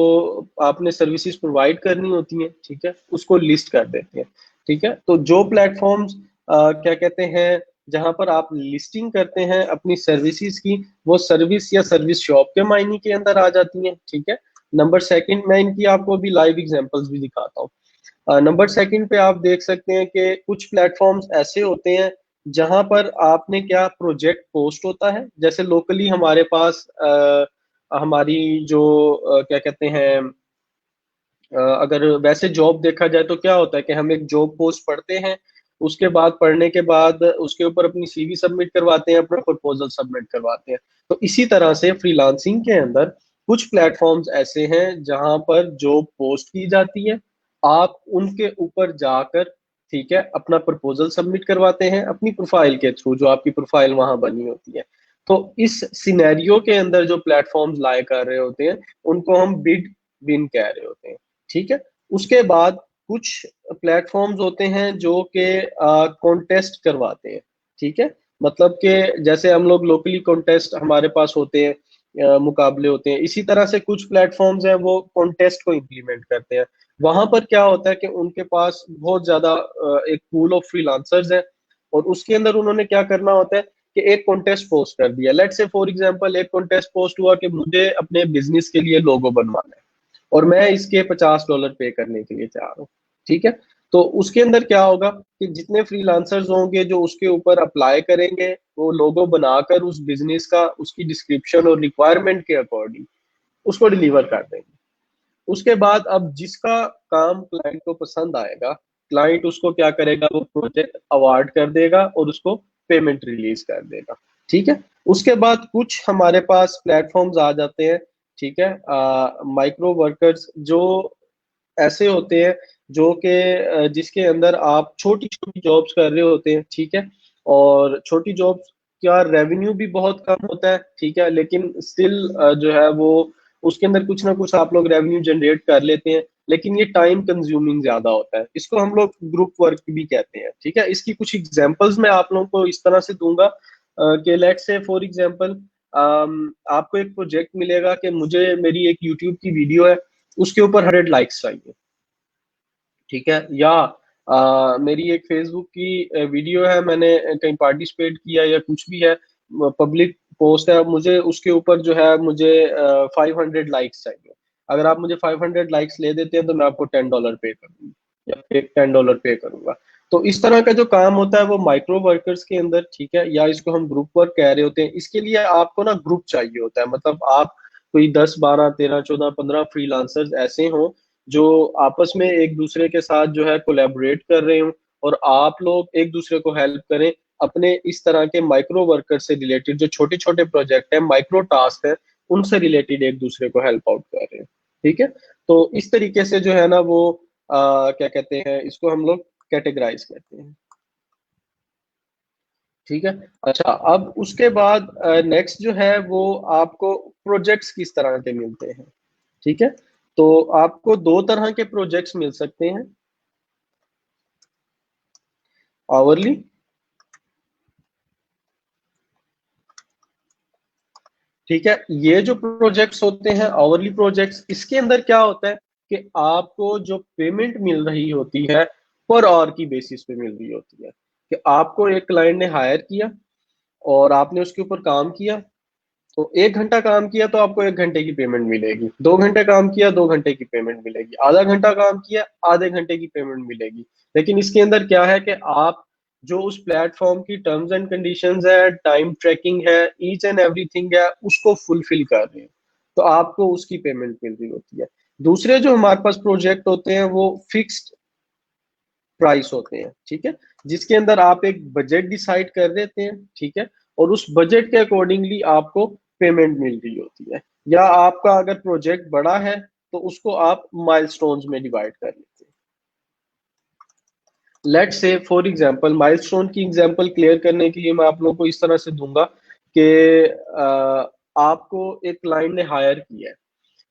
आपने सर्विसेज प्रोवाइड करनी होती हैं, ठीक है, उसको लिस्ट कर देते हैं। ठीक है। तो जो प्लेटफॉर्म्स क्या कहते हैं, जहां पर आप लिस्टिंग करते हैं अपनी सर्विसेज की, वो सर्विस या सर्विस शॉप के मायने के अंदर आ जाती हैं। ठीक है। नंबर सेकंड, मैं इनकी आपको अभी लाइव एग्जांपल्स भी दिखाता हूँ। नंबर सेकंड पे आप देख सकते हैं कि कुछ प्लेटफॉर्म्स ऐसे होते हैं जहां पर आपने क्या प्रोजेक्ट पोस्ट होता है। जैसे लोकली हमारे पास हमारी जो क्या कहते हैं, अगर वैसे जॉब देखा जाए तो क्या होता है कि हम एक जॉब पोस्ट पढ़ते हैं, उसके बाद पढ़ने के बाद उसके ऊपर अपनी सीवी सबमिट करवाते हैं, अपना प्रपोजल सबमिट करवाते हैं। तो इसी तरह से फ्रीलांसिंग के अंदर कुछ प्लेटफॉर्म्स ऐसे हैं जहां पर जॉब पोस्ट की जाती है, आप उनके ऊपर जाकर, ठीक है, अपना प्रपोजल सबमिट करवाते हैं अपनी प्रोफाइल के थ्रू, जो आपकी प्रोफाइल वहां बनी होती है। तो इस सिनेरियो के अंदर जो प्लेटफॉर्म्स लाए कर रहे होते हैं उनको हम बिड विन कह रहे होते हैं। ठीक है। उसके बाद कुछ प्लेटफॉर्म्स होते हैं जो कि कॉन्टेस्ट करवाते हैं। ठीक है। मतलब कि जैसे हम लोग लोकली कॉन्टेस्ट हमारे पास होते हैं, मुकाबले होते हैं, इसी तरह से कुछ प्लेटफॉर्म्स हैं वो कॉन्टेस्ट को इम्प्लीमेंट करते हैं। वहां पर क्या होता है कि उनके पास बहुत ज्यादा एक पूल ऑफ फ्रीलांसर्स है, और उसके अंदर उन्होंने क्या करना होता है कि एक कॉन्टेस्ट पोस्ट कर दिया। लेट्स से फॉर एग्जांपल एक कॉन्टेस्ट पोस्ट हुआ कि मुझे अपने बिजनेस के लिए लोगो बनवाना है, और मैं इसके $50 पे करने के लिए तैयार हूँ। ठीक है। तो उसके अंदर क्या होगा कि जितने फ्रीलांसर्स होंगे जो उसके ऊपर अप्लाई करेंगे, वो लोगो बनाकर उस बिजनेस का, उसकी डिस्क्रिप्शन और रिक्वायरमेंट के अकॉर्डिंग उसको डिलीवर कर देंगे। उसके बाद अब जिसका काम क्लाइंट को पसंद आएगा, क्लाइंट उसको क्या करेगा, वो प्रोजेक्ट अवार्ड कर देगा और उसको पेमेंट रिलीज कर देगा। ठीक है। उसके बाद कुछ हमारे पास प्लेटफॉर्म्स आ जाते हैं, ठीक है, माइक्रो वर्कर्स, जो ऐसे होते हैं जो कि जिसके अंदर आप छोटी छोटी जॉब्स कर रहे होते हैं। ठीक है। और छोटी जॉब्स का रेवेन्यू भी बहुत कम होता है, ठीक है, लेकिन स्टिल जो है वो उसके अंदर कुछ ना कुछ आप लोग रेवेन्यू जनरेट कर लेते हैं, लेकिन ये टाइम कंज्यूमिंग ज्यादा होता है। इसको हम लोग ग्रुप वर्क भी कहते हैं। ठीक है। इसकी कुछ एग्जांपल्स मैं आप लोगों को इस तरह से दूंगा कि लेट्स से फॉर एग्जांपल आपको एक प्रोजेक्ट मिलेगा कि मुझे मेरी एक यूट्यूब की वीडियो है, उसके ऊपर 100 लाइक्स चाहिए। ठीक है। या मेरी एक फेसबुक की वीडियो है, मैंने कहीं पार्टिसिपेट किया या कुछ भी है, पब्लिक पोस्ट है, मुझे उसके ऊपर जो है मुझे 500 लाइक्स चाहिए। अगर आप मुझे 500 लाइक्स ले देते हैं तो मैं आपको $10 पे करूंगा, या फिर $10 पे करूंगा। तो इस तरह का जो काम होता है वो माइक्रो वर्कर्स के अंदर, ठीक है, या इसको हम ग्रुप वर्क कह रहे होते हैं। इसके लिए आपको ना ग्रुप चाहिए होता है, मतलब आप कोई 10 12 13 14 15 फ्रीलांसर्स ऐसे हों जो आपस में एक दूसरे के साथ जो है कोलैबोरेट कर रहे हो, और आप लोग एक दूसरे को हेल्प करें अपने इस तरह के माइक्रो वर्कर से रिलेटेड, जो छोटे छोटे प्रोजेक्ट है, माइक्रो टास्क है, उनसे रिलेटेड एक दूसरे को हेल्प आउट कर रहे हैं। ठीक है। तो इस तरीके से जो है ना वो क्या कहते हैं, इसको हम लोग कैटेगराइज करते हैं। ठीक है। अच्छा, अब उसके बाद नेक्स्ट जो है वो आपको प्रोजेक्ट्स किस तरह के मिलते हैं। ठीक है। तो आपको दो तरह के प्रोजेक्ट्स मिल सकते हैं, आवरली ठीक है। ये जो प्रोजेक्ट्स होते हैं आवरली प्रोजेक्ट्स, इसके अंदर क्या होता है कि आपको जो पेमेंट मिल रही होती है पर आवर की बेसिस पे मिल रही होती है। कि आपको एक क्लाइंट ने हायर किया और आपने उसके ऊपर काम किया, तो 1 घंटा काम किया तो आपको 1 घंटे की पेमेंट मिलेगी, 2 घंटे काम किया 2 घंटे की पेमेंट मिलेगी, आधा घंटा काम किया आधे घंटे की पेमेंट मिलेगी। लेकिन इसके अंदर क्या है कि आप जो उस प्लेटफॉर्म की टर्म्स एंड कंडीशंस है, टाइम ट्रैकिंग है, ईच एंड एवरीथिंग है, उसको फुलफिल कर रहे हैं, तो आपको उसकी पेमेंट मिल रही होती है। दूसरे जो हमारे पास प्रोजेक्ट होते हैं वो फिक्स्ड प्राइस होते हैं, ठीक है, जिसके अंदर आप एक बजट डिसाइड कर देते हैं, ठीक है, और उस बजट के अकॉर्डिंगली आपको पेमेंट मिल रही होती है। या आपका अगर प्रोजेक्ट बड़ा है तो उसको आप माइलस्टोन्स में डिवाइड कर लेते हैं। Let's say for example, milestone की एग्जांपल क्लियर करने के लिए मैं आप लोगों को इस तरह से दूंगा कि आपको एक क्लाइंट ने हायर किया है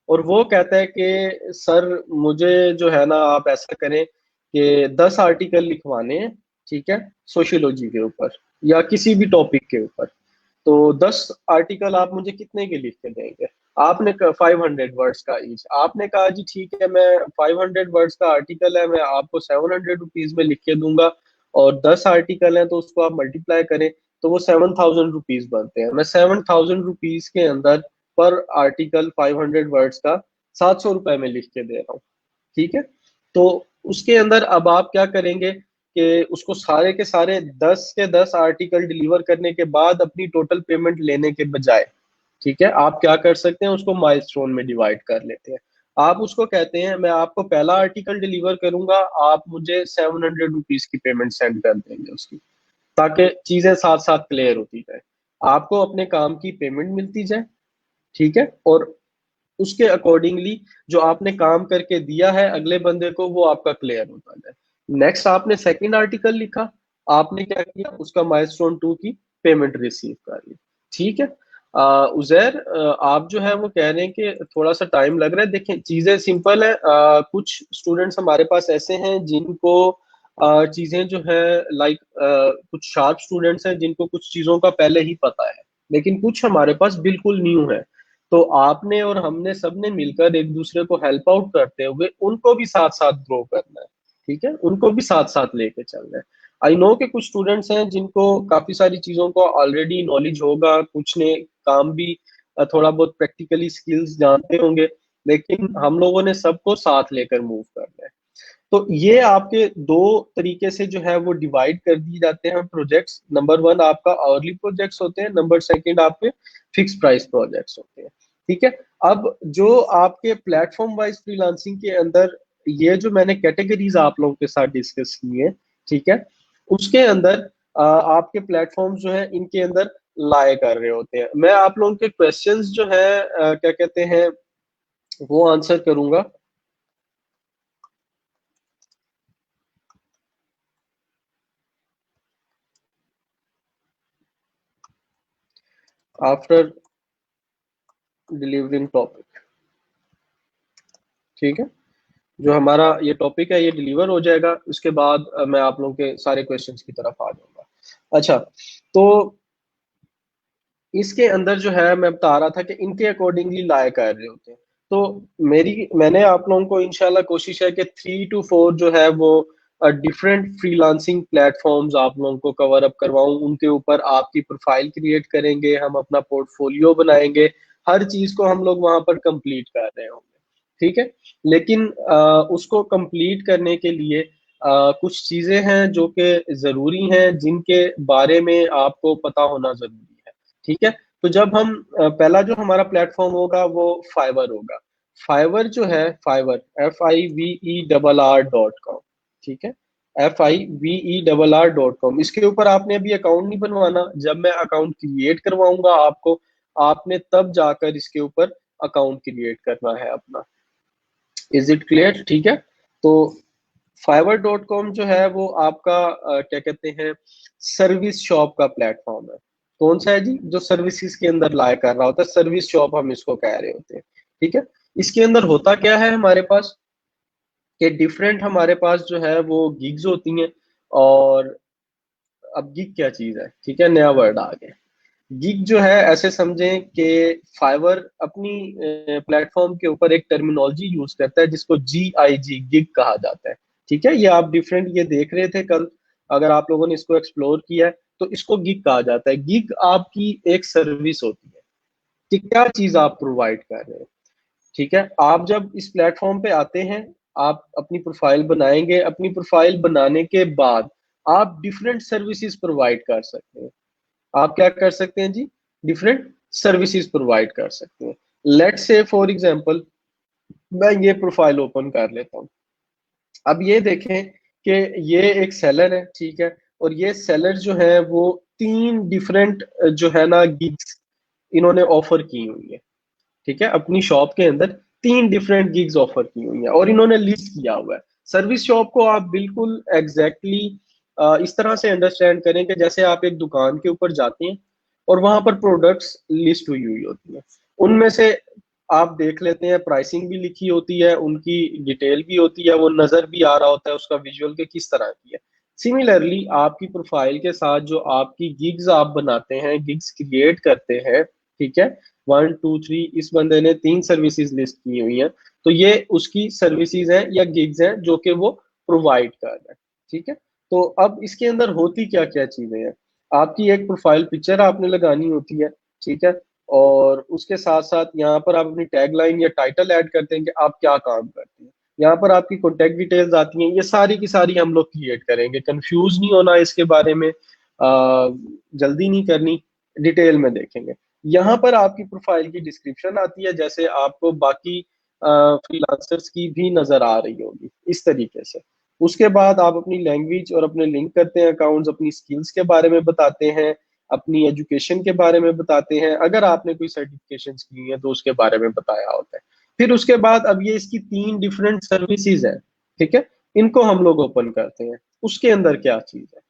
और वो कहता है कि सर मुझे जो है ना आप ऐसा करें कि 10 आर्टिकल लिखवाने हैं, ठीक है, सोशियोलॉजी के ऊपर या किसी भी टॉपिक के ऊपर। तो 10 आर्टिकल आप मुझे कितने के लिख के देंगे? आपने 500 वर्ड्स का ईच। आपने कहा जी ठीक है, मैं 500 वर्ड्स का आर्टिकल है, मैं आपको 700 रुपीज में लिख के दूंगा, और 10 आर्टिकल है तो उसको आप मल्टीप्लाई करें तो वो 7000 रुपीज बनते हैं। मैं 7000 रुपीज के अंदर पर आर्टिकल 500 वर्ड्स का 700 रुपए में लिख के दे रहा हूँ, ठीक है। तो उसके अंदर अब आप क्या करेंगे कि उसको सारे के सारे 10 के 10 आर्टिकल डिलीवर करने के बाद अपनी टोटल पेमेंट लेने के बजाय, ठीक है, आप क्या कर सकते हैं, उसको माइलस्टोन में डिवाइड कर लेते हैं। आप उसको कहते हैं मैं आपको पहला आर्टिकल डिलीवर करूंगा, आप मुझे 700 रुपीज की पेमेंट सेंड कर देंगे उसकी, ताकि चीजें साथ साथ क्लियर होती जाए, आपको अपने काम की पेमेंट मिलती जाए, ठीक है, और उसके अकॉर्डिंगली जो आपने काम करके दिया है अगले बंदे को वो आपका क्लियर होता जाए। नेक्स्ट आपने सेकंड आर्टिकल लिखा, आपने क्या किया, उसका माइलस्टोन 2 की पेमेंट रिसीव कर ली, ठीक है। उजैर, आप जो है वो कह रहे हैं कि थोड़ा सा टाइम लग रहा है। देखें चीजें सिंपल है। कुछ स्टूडेंट्स हमारे पास ऐसे हैं जिनको चीजें जो है लाइक कुछ शार्प स्टूडेंट्स हैं जिनको कुछ चीजों का पहले ही पता है, लेकिन कुछ हमारे पास बिल्कुल न्यू है। तो आपने और हमने सबने मिलकर एक दूसरे को हेल्प आउट करते हुए उनको भी साथ साथ ग्रो करना है, ठीक है, उनको भी साथ साथ लेके चलना है। आई नो कि कुछ स्टूडेंट्स हैं जिनको काफी सारी चीजों को ऑलरेडी नॉलेज होगा, कुछ ने काम भी थोड़ा बहुत प्रैक्टिकली स्किल्स जानते होंगे, लेकिन हम लोगों ने सबको साथ लेकर मूव करना है। तो ये आपके दो तरीके से जो है वो डिवाइड कर दिए जाते हैं प्रोजेक्ट्स। नंबर वन आपका आवरली प्रोजेक्ट्स होते हैं, नंबर सेकंड आपके फिक्स प्राइस प्रोजेक्ट्स होते हैं, ठीक है। अब जो आपके प्लेटफॉर्म वाइज फ्रीलांसिंग के अंदर ये जो मैंने कैटेगरीज आप लोगों के साथ डिस्कस की है, ठीक है, उसके अंदर आपके प्लेटफॉर्म जो है इनके अंदर लाए कर रहे होते हैं। मैं आप लोगों के क्वेश्चंस जो है क्या कहते हैं वो आंसर करूंगा आफ्टर डिलीवरिंग टॉपिक, ठीक है। जो हमारा ये टॉपिक है ये डिलीवर हो जाएगा, उसके बाद मैं आप लोगों के सारे क्वेश्चंस की तरफ आ जाऊंगा। अच्छा, तो इसके अंदर जो है मैं बता रहा था कि इनके अकॉर्डिंगली लाए कर रहे होते हैं। तो मैंने आप लोगों को इंशाल्लाह कोशिश है कि 3 to 4 जो है वो डिफरेंट फ्रीलांसिंग प्लेटफॉर्म्स आप लोगों को कवर अप करवाऊं, उनके ऊपर आपकी प्रोफाइल क्रिएट करेंगे, हम अपना पोर्टफोलियो बनाएंगे, हर चीज को हम लोग वहां पर कंप्लीट कर रहे होंगे, ठीक है। लेकिन उसको कंप्लीट करने के लिए कुछ चीजें हैं जो कि जरूरी हैं, जिनके बारे में आपको पता होना जरूरी है, ठीक है। तो जब हम पहला जो हमारा प्लेटफॉर्म होगा वो फाइवर होगा। फाइवर जो है, फाइवर FIVERR.com, ठीक है, FIVERR.com, इसके ऊपर आपने अभी अकाउंट नहीं बनवाना। जब मैं अकाउंट क्रिएट करवाऊंगा आपको, आपने तब जाकर इसके ऊपर अकाउंट क्रिएट करना है अपना। Is it clear? ठीक है। तो Fiverr.com जो है वो आपका क्या कहते हैं, सर्विस शॉप का प्लेटफॉर्म है। कौन सा है जी? जो सर्विसेज के अंदर लाया कर रहा होता है, सर्विस शॉप हम इसको कह रहे होते हैं, ठीक है। इसके अंदर होता क्या है हमारे पास, कि डिफरेंट हमारे पास जो है वो गिग्स होती हैं। और अब गिग क्या चीज है, ठीक है, नया वर्ड आ गया। गिग जो है ऐसे समझें कि फाइवर अपनी प्लेटफॉर्म के ऊपर एक टर्मिनोलॉजी यूज करता है जिसको GIG गिग कहा जाता है। ठीक है, ये आप डिफरेंट ये देख रहे थे कल, अगर आप लोगों ने इसको एक्सप्लोर किया है तो इसको गिग कहा जाता है। गिग आपकी एक सर्विस होती है कि क्या चीज आप प्रोवाइड कर रहे हैं। ठीक है, आप जब इस प्लेटफॉर्म पे आते हैं, आप अपनी प्रोफाइल बनाएंगे, अपनी प्रोफाइल बनाने के बाद आप डिफरेंट सर्विसेज प्रोवाइड कर सकते हैं। आप क्या कर सकते हैं जी? डिफरेंट सर्विसेज प्रोवाइड कर सकते हैं। लेट्स से फॉर एग्जांपल मैं ये प्रोफाइल ओपन कर लेता हूँ। अब ये देखें कि ये एक सेलर है, ठीक है, और ये सेलर जो है वो 3 डिफरेंट जो है ना गिग्स इन्होंने ऑफर की हुई है। ठीक है, अपनी शॉप के अंदर 3 डिफरेंट गिग्स ऑफर की हुई है और इन्होंने लिस्ट किया हुआ है। सर्विस शॉप को आप बिल्कुल एग्जैक्टली इस तरह से अंडरस्टैंड करें कि जैसे आप एक दुकान के ऊपर जाते हैं और वहां पर प्रोडक्ट्स लिस्ट हुई हुई होती है, उनमें से आप देख लेते हैं प्राइसिंग भी लिखी होती है, उनकी डिटेल भी होती है, वो नजर भी आ रहा होता है उसका विजुअल के किस तरह की है। सिमिलरली आपकी प्रोफाइल के साथ जो आपकी गिग्स आप बनाते हैं, गिग्स क्रिएट करते हैं, ठीक है, 1 2 3 इस बंदे ने 3 सर्विसेज लिस्ट की हुई हैं, तो ये उसकी सर्विसेज हैं या गिग्स हैं जो कि वो प्रोवाइड कर रहा है। ठीक है, तो अब इसके अंदर होती क्या क्या चीजें हैं। आपकी एक प्रोफाइल पिक्चर आपने लगानी होती है, ठीक है, और उसके साथ साथ यहाँ पर आप अपनी टैगलाइन या टाइटल ऐड करते हैं कि आप क्या काम करते हैं। यहाँ पर आपकी कॉन्टेक्ट डिटेल्स आती हैं, ये सारी की सारी हम लोग क्रिएट करेंगे। कंफ्यूज नहीं होना इसके बारे में, जल्दी नहीं करनी, डिटेल में देखेंगे। यहाँ पर आपकी प्रोफाइल की डिस्क्रिप्शन आती है, जैसे आपको बाकी फ्रीलांसर्स की भी नजर आ रही होगी इस तरीके से। उसके बाद आप अपनी लैंग्वेज और अपने लिंक करते हैं अकाउंट्स, अपनी स्किल्स के बारे में बताते हैं, अपनी एजुकेशन के बारे में बताते हैं, अगर आपने कोई सर्टिफिकेशन की है तो उसके बारे में बताया होता है। फिर उसके बाद अब ये इसकी 3 डिफरेंट सर्विसेज है, ठीक है, इनको हम लोग ओपन करते हैं। उसके अंदर क्या चीज है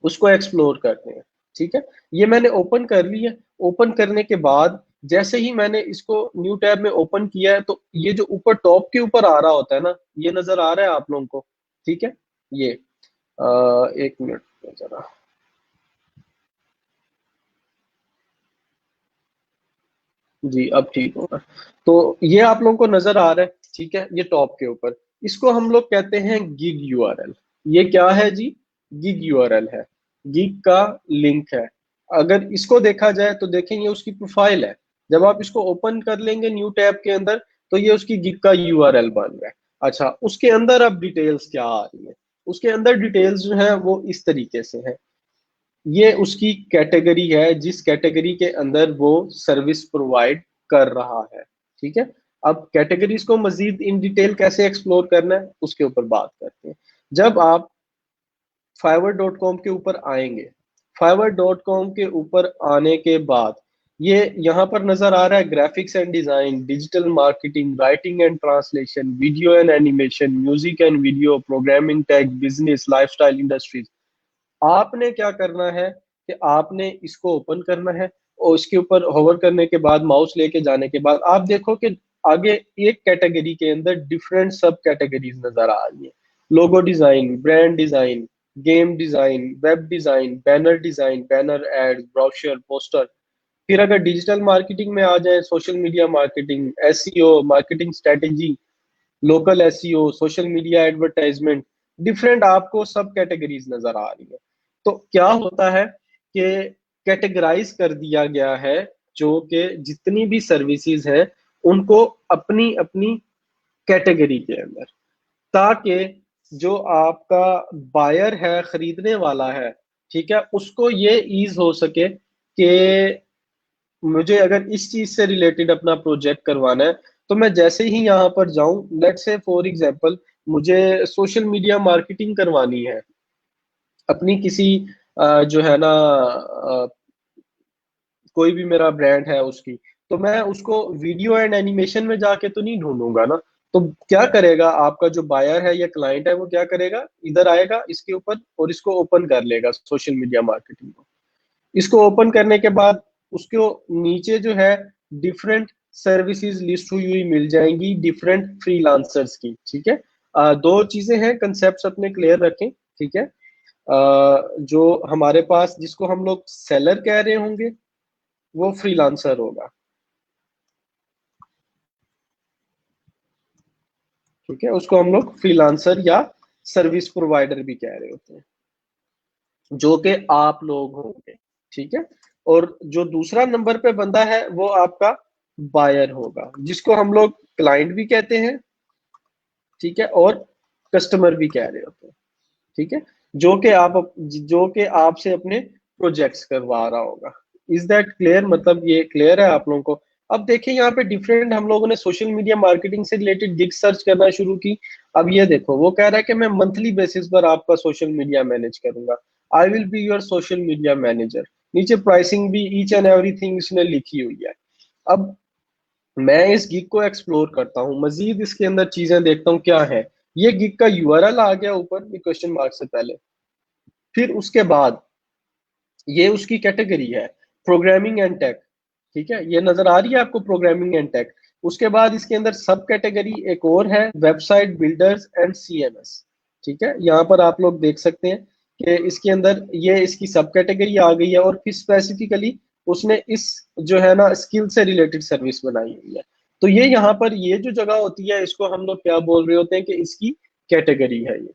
उसको एक्सप्लोर करते हैं। ठीक है, ये मैंने ओपन कर लिया। ओपन करने के बाद जैसे ही मैंने इसको न्यू टैब में ओपन किया है, तो ये जो ऊपर टॉप के ऊपर आ रहा होता है ना, ये नजर आ रहा है आप लोगों को? ठीक है, ये 1 मिनट जरा, जी अब ठीक होगा। तो ये आप लोगों को नजर आ रहा है, ठीक है, ये टॉप के ऊपर, इसको हम लोग कहते हैं गिग यूआरएल। ये क्या है जी? गिग यूआरएल है, गिग का लिंक है। अगर इसको देखा जाए तो देखें ये उसकी प्रोफाइल है। जब आप इसको ओपन कर लेंगे न्यू टैब के अंदर, तो ये उसकी गिग का यूआरएल बन रहा है। अच्छा, उसके अंदर अब डिटेल्स क्या आ रही है? उसके अंदर डिटेल्स जो है वो इस तरीके से है। ये उसकी कैटेगरी है जिस कैटेगरी के अंदर वो सर्विस प्रोवाइड कर रहा है। ठीक है, अब कैटेगरीज को मजीद इन डिटेल कैसे एक्सप्लोर करना है उसके ऊपर बात करते हैं। जब आप fiverr.com के ऊपर आएंगे, fiverr.com के ऊपर आने के बाद ये यहाँ पर नजर आ रहा है graphics and design, digital marketing, writing and translation, video and animation, music and video, programming, tech, business, lifestyle, industries. आपने क्या करना है कि आपने इसको ओपन करना है और इसके ऊपर होवर करने के बाद माउस लेके जाने के बाद आप देखो कि आगे एक कैटेगरी के अंदर डिफरेंट सब कैटेगरीज नजर आ रही है। Logo design, brand design, game design, web design, banner design, banner ads, brochure, poster. फिर अगर डिजिटल मार्केटिंग में आ जाए, social media marketing, SEO, marketing strategy, local SEO, social media advertisement, different आपको सब कैटेगरीज नजर आ रही है। तो क्या होता है कि कैटेगराइज कर दिया गया है जो कि जितनी भी सर्विसेज हैं उनको अपनी अपनी कैटेगरी के अंदर, ताकि जो आपका बायर है, खरीदने वाला है, ठीक है, उसको ये ईज हो सके कि मुझे अगर इस चीज से रिलेटेड अपना प्रोजेक्ट करवाना है, तो मैं जैसे ही यहाँ पर जाऊं, लेट्स से फॉर एग्जांपल मुझे सोशल मीडिया मार्केटिंग करवानी है अपनी किसी जो है ना कोई भी मेरा ब्रांड है उसकी, तो मैं उसको वीडियो एंड एनिमेशन में जाके तो नहीं ढूंढूंगा ना। तो क्या करेगा आपका जो बायर है या क्लाइंट है, वो क्या करेगा, इधर आएगा इसके ऊपर और इसको ओपन कर लेगा सोशल मीडिया मार्केटिंग को। इसको ओपन करने के बाद उसको नीचे जो है डिफरेंट सर्विसेज लिस्ट हुई हुई मिल जाएंगी डिफरेंट फ्रीलांसर्स की। ठीक है, दो चीजें हैं, कंसेप्ट अपने क्लियर रखें। ठीक है, जो हमारे पास जिसको हम लोग सेलर कह रहे होंगे वो फ्रीलांसर होगा। ठीक है, उसको हम लोग फ्रीलांसर या सर्विस प्रोवाइडर भी कह रहे होते हैं, जो कि आप लोग होंगे। ठीक है, और जो दूसरा नंबर पे बंदा है वो आपका बायर होगा, जिसको हम लोग क्लाइंट भी कहते हैं। ठीक है, और कस्टमर भी कह रहे होते हैं। ठीक है, जो कि आपसे अपने प्रोजेक्ट्स करवा रहा होगा। Is that clear? मतलब ये क्लियर है आप लोगों को? अब देखिए यहाँ पे डिफरेंट, हम लोगों ने सोशल मीडिया मार्केटिंग से रिलेटेड गिग सर्च करना शुरू की। अब ये देखो, वो कह रहा है कि मैं मंथली बेसिस पर आपका सोशल मीडिया मैनेज करूंगा, I will be your social media manager. नीचे प्राइसिंग भी ईच एंड एवरीथिंग इसने लिखी हुई है। अब मैं इस गिग को एक्सप्लोर करता हूँ, मजीद इसके अंदर चीजें देखता हूँ क्या है। ये गिग का यूआरएल आ गया ऊपर क्वेश्चन मार्क से पहले। फिर उसके बाद ये उसकी कैटेगरी है, प्रोग्रामिंग एंड टेक। ठीक है, ये नजर आ रही है आपको, प्रोग्रामिंग एंड टेक। उसके बाद इसके अंदर सब कैटेगरी एक और है, वेबसाइट बिल्डर्स एंड सीएमएस। ठीक है, यहाँ पर आप लोग देख सकते हैं कि इसके अंदर ये इसकी सब कैटेगरी आ गई है, और फिर स्पेसिफिकली उसने इस जो है ना स्किल से रिलेटेड सर्विस बनाई हुई है। तो ये यहाँ पर ये जो जगह होती है, इसको हम लोग क्या बोल रहे होते हैं कि इसकी कैटेगरी है ये।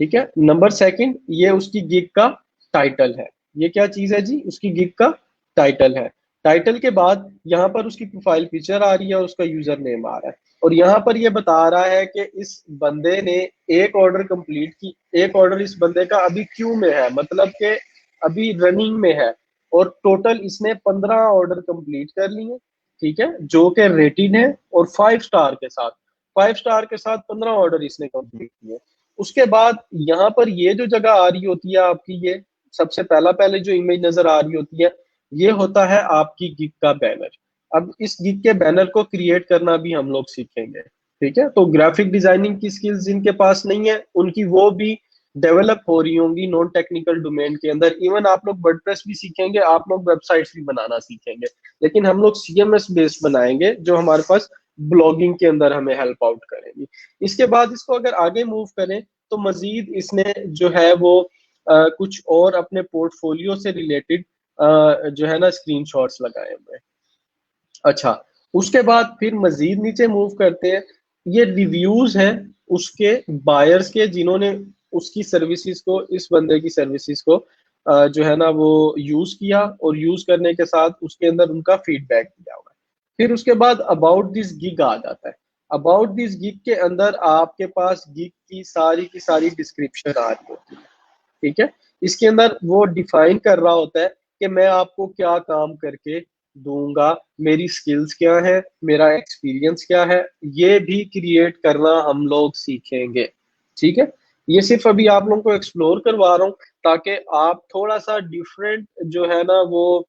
ठीक है, नंबर सेकंड, ये उसकी गिग का टाइटल है। ये क्या चीज है जी? उसकी गिग का टाइटल है। टाइटल के बाद यहाँ पर उसकी प्रोफाइल पिक्चर आ रही है और उसका यूजर नेम आ रहा है, और यहाँ पर ये बता रहा है कि इस बंदे ने एक ऑर्डर कंप्लीट की। एक ऑर्डर इस बंदे का अभी क्यू में है, मतलब कि अभी रनिंग में है, और टोटल इसने 15 ऑर्डर कंप्लीट कर लिए। ठीक है, जो कि रेटेड है, और 5 स्टार के साथ, 5 स्टार के साथ 15 ऑर्डर इसने कंप्लीट किए। उसके बाद यहाँ पर ये जो जगह आ रही होती है आपकी, ये सबसे पहले जो इमेज नजर आ रही होती है, ये होता है आपकी गिग का बैनर। अब इस गिग के बैनर को क्रिएट करना भी हम लोग सीखेंगे। ठीक है, तो ग्राफिक डिजाइनिंग की स्किल्स जिनके पास नहीं है, उनकी वो भी डेवलप हो रही होंगी नॉन टेक्निकल डोमेन के अंदर। इवन आप लोग वर्डप्रेस भी सीखेंगे, आप लोग वेबसाइट्स भी बनाना सीखेंगे, लेकिन हम लोग सीएमएस बेस्ड बनाएंगे, जो हमारे पास ब्लॉगिंग के अंदर हमें हेल्प आउट करेंगी। इसके बाद इसको अगर आगे मूव करें, तो मजीद इसने जो है वो कुछ और अपने पोर्टफोलियो से रिलेटेड जो है ना स्क्रीनशॉट्स लगाए हुए हैं। अच्छा, उसके बाद फिर मजीद नीचे मूव करते हैं। ये रिव्यूज हैं उसके बायर्स के, जिन्होंने उसकी सर्विसेज को, इस बंदे की सर्विसेज को जो है ना वो यूज किया, और यूज करने के साथ उसके अंदर उनका फीडबैक दिया हुआ है। फिर उसके बाद अबाउट दिस गिग आ जाता है। अबाउट दिस गिग के अंदर आपके पास गिग की सारी डिस्क्रिप्शन आ रही होती है। ठीक है, इसके अंदर वो डिफाइन कर रहा होता है कि मैं आपको क्या काम करके दूंगा, मेरी स्किल्स क्या है, मेरा एक्सपीरियंस क्या है, ये भी क्रिएट करना हम लोग सीखेंगे। ठीक है, ये सिर्फ अभी आप लोगों को एक्सप्लोर करवा रहा हूँ, ताकि आप थोड़ा सा डिफरेंट जो है ना वो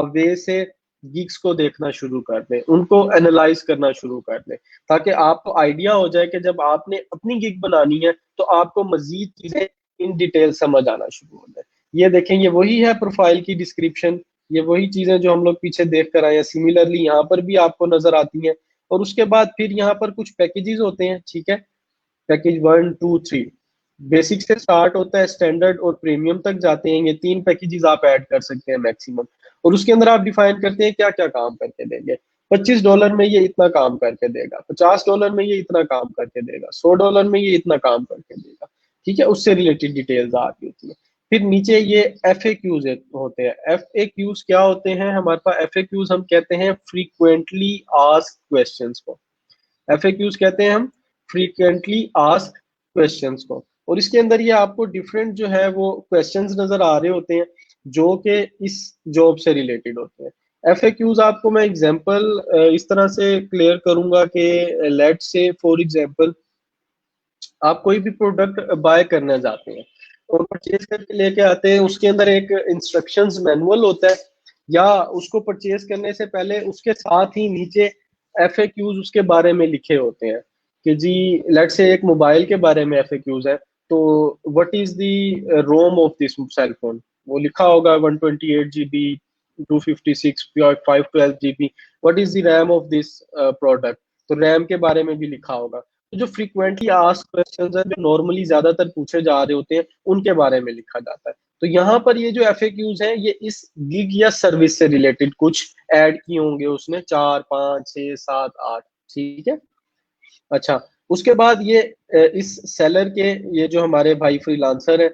वे से गिग्स को देखना शुरू कर दें, उनको एनालाइज करना शुरू कर दें, ताकि आपको आइडिया हो जाए कि जब आपने अपनी गिग बनानी है तो आपको मजीद चीजें इन डिटेल समझ आना शुरू हो जाए। ये देखें, ये वही है प्रोफाइल की डिस्क्रिप्शन, ये वही चीजें जो हम लोग पीछे देख कर आए हैं, सिमिलरली यहाँ पर भी आपको नजर आती हैं। और उसके बाद फिर यहाँ पर कुछ पैकेजेस होते हैं। ठीक है, पैकेज 1 2 3 बेसिक से स्टार्ट होता है, स्टैंडर्ड और प्रीमियम तक जाते हैं। ये 3 पैकेजेस आप ऐड कर सकते हैं मैक्सिमम, और उसके अंदर आप डिफाइन करते हैं क्या क्या काम करके देंगे। $25 में ये इतना काम करके देगा, $50 में ये इतना काम करके देगा, $100 में ये इतना काम करके देगा। ठीक है, उससे रिलेटेड डिटेल्स आ रही होती है। फिर नीचे ये एफ ए क्यूज होते हैं। एफ ए क्यूज क्या होते हैं हमारे पास? एफ ए क्यूज हम कहते हैं फ्रीक्वेंटली आस्क क्वेश्चंस को। एफएक्यूज कहते हैं हम फ्रीक्वेंटली आस्क क्वेश्चंस को। और इसके अंदर ये आपको डिफरेंट जो है वो क्वेश्चंस नजर आ रहे होते हैं, जो कि इस जॉब से रिलेटेड होते हैं। एफएक्यूज आपको मैं एग्जांपल इस तरह से क्लियर करूंगा कि लेट से फॉर एग्जांपल आप कोई भी प्रोडक्ट बाय करने जाते हैं और परचेज करके लेके आते हैं, उसके अंदर एक इंस्ट्रक्शंस मैनुअल होता है, या उसको परचेज करने से पहले उसके साथ ही नीचे एफएक्यूज उसके बारे में लिखे होते हैं कि जी लेट से एक मोबाइल के बारे में एफएक्यूज है, तो what is the ROM of this cell phone, वो लिखा होगा 128 GB, 256 512 GB, what is the RAM of this product, तो रैम के बारे में भी लिखा होगा। जो फ्रीक्वेंटली आस्क्ड क्वेश्चंस है, जो नॉर्मली ज्यादातर पूछे जा रहे होते हैं, उनके बारे में लिखा जाता है। तो यहाँ पर ये जो एफएक्यूज हैं, ये इस गिग या सर्विस से रिलेटेड कुछ ऐड किए होंगे उसने, 4 5 6 7 8, ठीक है। अच्छा, उसके बाद ये इस सेलर के, ये जो हमारे भाई फ्रीलांसर है,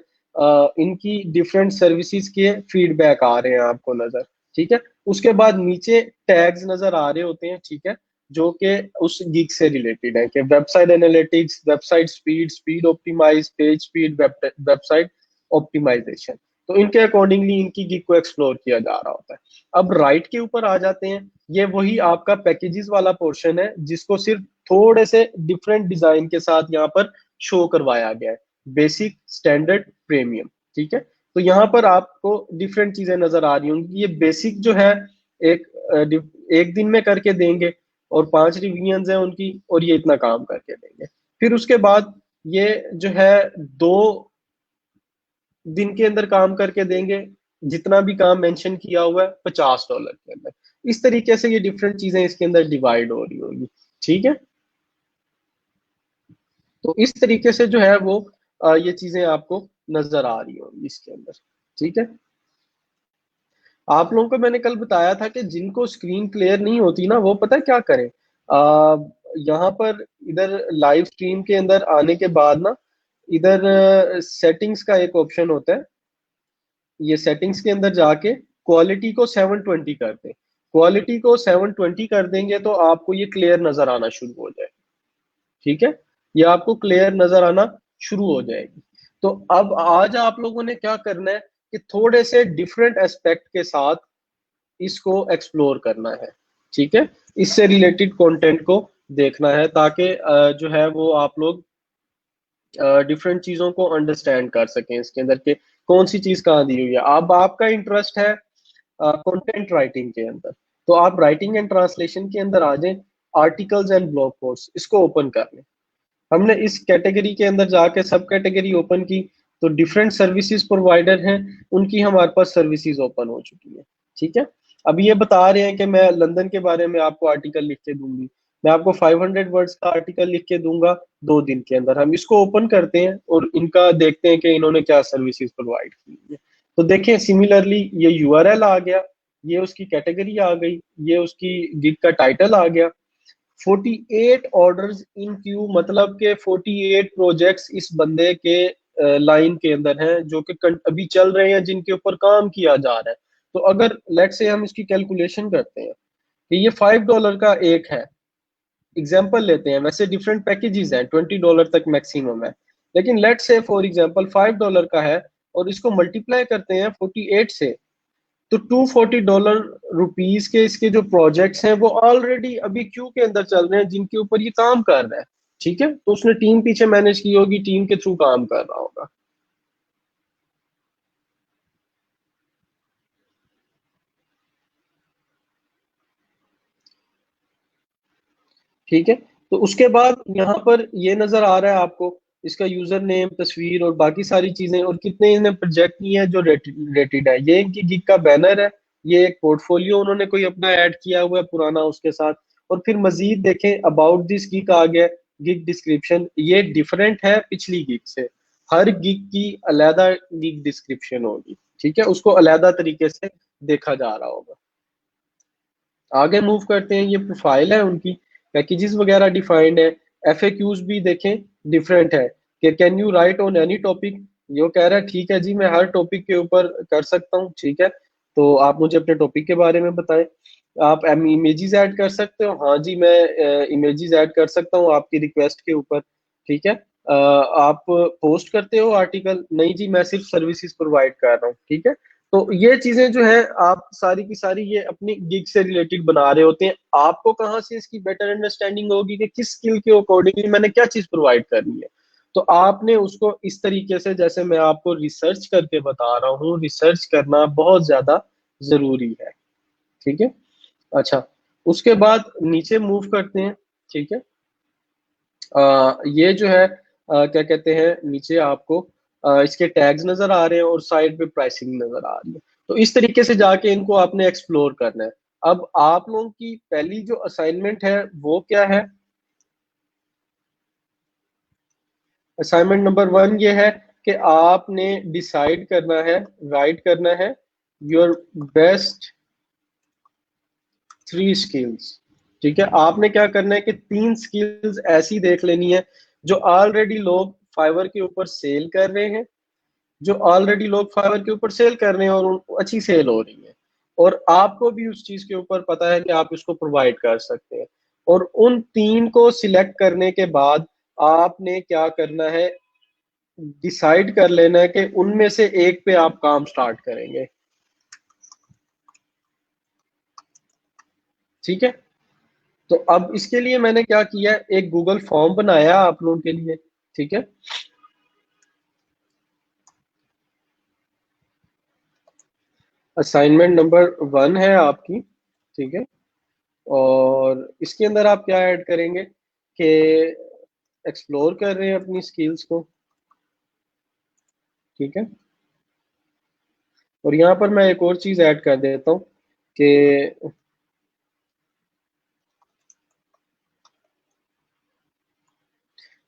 इनकी डिफरेंट सर्विसेज के फीडबैक आ रहे हैं आपको नजर, ठीक है। उसके बाद नीचे टैग्स नजर आ रहे होते हैं, ठीक है, जो कि उस गिग से रिलेटेड है, कि website analytics, website speed, speed optimise, page speed, website optimisation. तो इनके अकॉर्डिंगली इनकी गिग को एक्सप्लोर किया जा रहा होता है। अब राइट के ऊपर आ जाते हैं, ये वही आपका पैकेजेस वाला पोर्शन है, जिसको सिर्फ थोड़े से डिफरेंट डिजाइन के साथ यहाँ पर शो करवाया गया है, बेसिक, स्टैंडर्ड, प्रीमियम, ठीक है। तो यहाँ पर आपको डिफरेंट चीजें नजर आ रही होंगी। ये बेसिक जो है, एक एक दिन में करके देंगे, और 5 रिवीजन है उनकी, और ये इतना काम करके देंगे। फिर उसके बाद ये जो है 2 दिन के अंदर काम करके देंगे, जितना भी काम मेंशन किया हुआ है $50 के अंदर। इस तरीके से ये डिफरेंट चीजें इसके अंदर डिवाइड हो रही होगी, ठीक है। तो इस तरीके से जो है वो ये चीजें आपको नजर आ रही होंगी इसके अंदर, ठीक है। आप लोगों को मैंने कल बताया था कि जिनको स्क्रीन क्लियर नहीं होती ना, वो पता है क्या करें, यहाँ पर इधर लाइव स्ट्रीम के अंदर आने के बाद ना, इधर सेटिंग्स का एक ऑप्शन होता है, ये सेटिंग्स के अंदर जाके क्वालिटी को 720 कर दें। क्वालिटी को 720 कर देंगे तो आपको ये क्लियर नजर आना शुरू हो जाए, ठीक है। ये आपको क्लियर नजर आना शुरू हो जाएगी। तो अब आज आप लोगों ने क्या करना है कि थोड़े से डिफरेंट एस्पेक्ट के साथ इसको एक्सप्लोर करना है, ठीक है। इससे रिलेटेड कंटेंट को देखना है, ताकि जो है वो आप लोग डिफरेंट चीजों को अंडरस्टैंड कर सकें इसके अंदर के, कौन सी चीज कहाँ दी हुई है। अब आपका इंटरेस्ट है कंटेंट राइटिंग के अंदर, तो आप राइटिंग एंड ट्रांसलेशन के अंदर आ जाएं। आर्टिकल्स एंड ब्लॉग पोस्ट, इसको ओपन कर लें। हमने इस कैटेगरी के अंदर जाके सब कैटेगरी ओपन की, तो डिफरेंट सर्विसेज प्रोवाइडर हैं, उनकी हमारे पास सर्विसेज ओपन हो चुकी है, ठीक है। अब ये बता रहे हैं कि मैं लंदन के बारे में आपको आर्टिकल लिख के दूंगी, मैं आपको 500 वर्ड्स का आर्टिकल लिख के दूंगा 2 दिन के अंदर। हम इसको ओपन करते हैं और इनका देखते हैं कि इन्होंने क्या सर्विसेज प्रोवाइड की है। तो देखें, सिमिलरली ये यूआरएल आ गया, ये उसकी कैटेगरी आ गई, ये उसकी गिग का टाइटल आ गया। 48 ऑर्डर्स इन क्यू, मतलब के 48 प्रोजेक्ट्स इस बंदे के लाइन के अंदर हैं, जो कि अभी चल रहे हैं, जिनके ऊपर काम किया जा रहा है। तो अगर लेट से हम इसकी कैलकुलेशन करते हैं कि ये $5 का एक है, एग्जाम्पल लेते हैं, वैसे डिफरेंट पैकेजेस हैं, $20 तक मैक्सिमम है, लेकिन लेट से फॉर एग्जाम्पल $5 का है, और इसको मल्टीप्लाई करते हैं 48 से, तो $240 रुपीज के इसके जो प्रोजेक्ट्स हैं, वो ऑलरेडी अभी क्यू के अंदर चल रहे हैं, जिनके ऊपर ये काम कर रहा है, ठीक है। तो उसने टीम पीछे मैनेज की होगी, टीम के थ्रू काम कर रहा होगा, ठीक है। तो उसके बाद यहाँ पर ये नजर आ रहा है आपको, इसका यूजर नेम, तस्वीर और बाकी सारी चीजें, और कितने इन्हें प्रोजेक्ट किए हैं जो रेटेड है। ये इनकी गिग का बैनर है, ये एक पोर्टफोलियो उन्होंने कोई अपना ऐड किया हुआ है पुराना उसके साथ। और फिर मजीद देखें, अबाउट दिस गिग आ गया, गिग डिस्क्रिप्शन, ये डिफरेंट है पिछली गिग से। हर गिग की अलहदा गिग डिस्क्रिप्शन होगी, ठीक है, उसको अलहदा तरीके से देखा जा रहा होगा। आगे मूव करते हैं, ये प्रोफाइल है उनकी, पैकेजेस वगैरह डिफाइंड है। एफएक्यूज भी देखें, डिफरेंट है, कि can you right on any topic. ये कह रहा है ठीक है जी, मैं हर टॉपिक के ऊपर कर सकता हूँ, ठीक है। तो आप मुझे अपने टॉपिक के बारे में बताएं। आप इमेजेस ऐड कर सकते हो, हाँ जी मैं इमेजेस ऐड कर सकता हूँ आपकी रिक्वेस्ट के ऊपर, ठीक है। आप पोस्ट करते हो आर्टिकल, नहीं जी मैं सिर्फ सर्विसेज प्रोवाइड कर रहा हूँ, ठीक है। तो ये चीजें जो है, आप सारी की सारी ये अपनी गिग से रिलेटेड बना रहे होते हैं। आपको कहाँ से इसकी बेटर अंडरस्टैंडिंग होगी कि किस स्किल के अकॉर्डिंगली मैंने क्या चीज प्रोवाइड करनी है, तो आपने उसको इस तरीके से, जैसे मैं आपको रिसर्च करके बता रहा हूँ, रिसर्च करना बहुत ज्यादा जरूरी है, ठीक है। अच्छा, उसके बाद नीचे मूव करते हैं, ठीक है। ये जो है क्या कहते हैं, नीचे आपको इसके टैग्स नजर आ रहे हैं, और साइड पे प्राइसिंग नजर आ रही है। तो इस तरीके से जाके इनको आपने एक्सप्लोर करना है। अब आप लोगों की पहली जो असाइनमेंट है वो क्या है, असाइनमेंट नंबर 1 ये है कि आपने डिसाइड करना है, राइट करना है योर बेस्ट 3 स्किल्स। ठीक है, आपने क्या करना है कि 3 स्किल्स ऐसी देख लेनी है जो ऑलरेडी लोग फाइवर के ऊपर सेल कर रहे हैं, जो ऑलरेडी लोग फाइवर के ऊपर सेल कर रहे हैं और अच्छी सेल हो रही है, और आपको भी उस चीज के ऊपर पता है कि आप इसको प्रोवाइड कर सकते हैं। और उन 3 को सिलेक्ट करने के बाद आपने क्या करना है, डिसाइड कर लेना है कि उनमें से एक पे आप काम स्टार्ट करेंगे। ठीक है, तो अब इसके लिए मैंने क्या किया, एक गूगल फॉर्म बनाया आप लोगों के लिए। ठीक है, असाइनमेंट नंबर 1 है आपकी। ठीक है, और इसके अंदर आप क्या ऐड करेंगे कि एक्सप्लोर कर रहे हैं अपनी स्किल्स को। ठीक है, और यहाँ पर मैं एक और चीज ऐड कर देता हूँ कि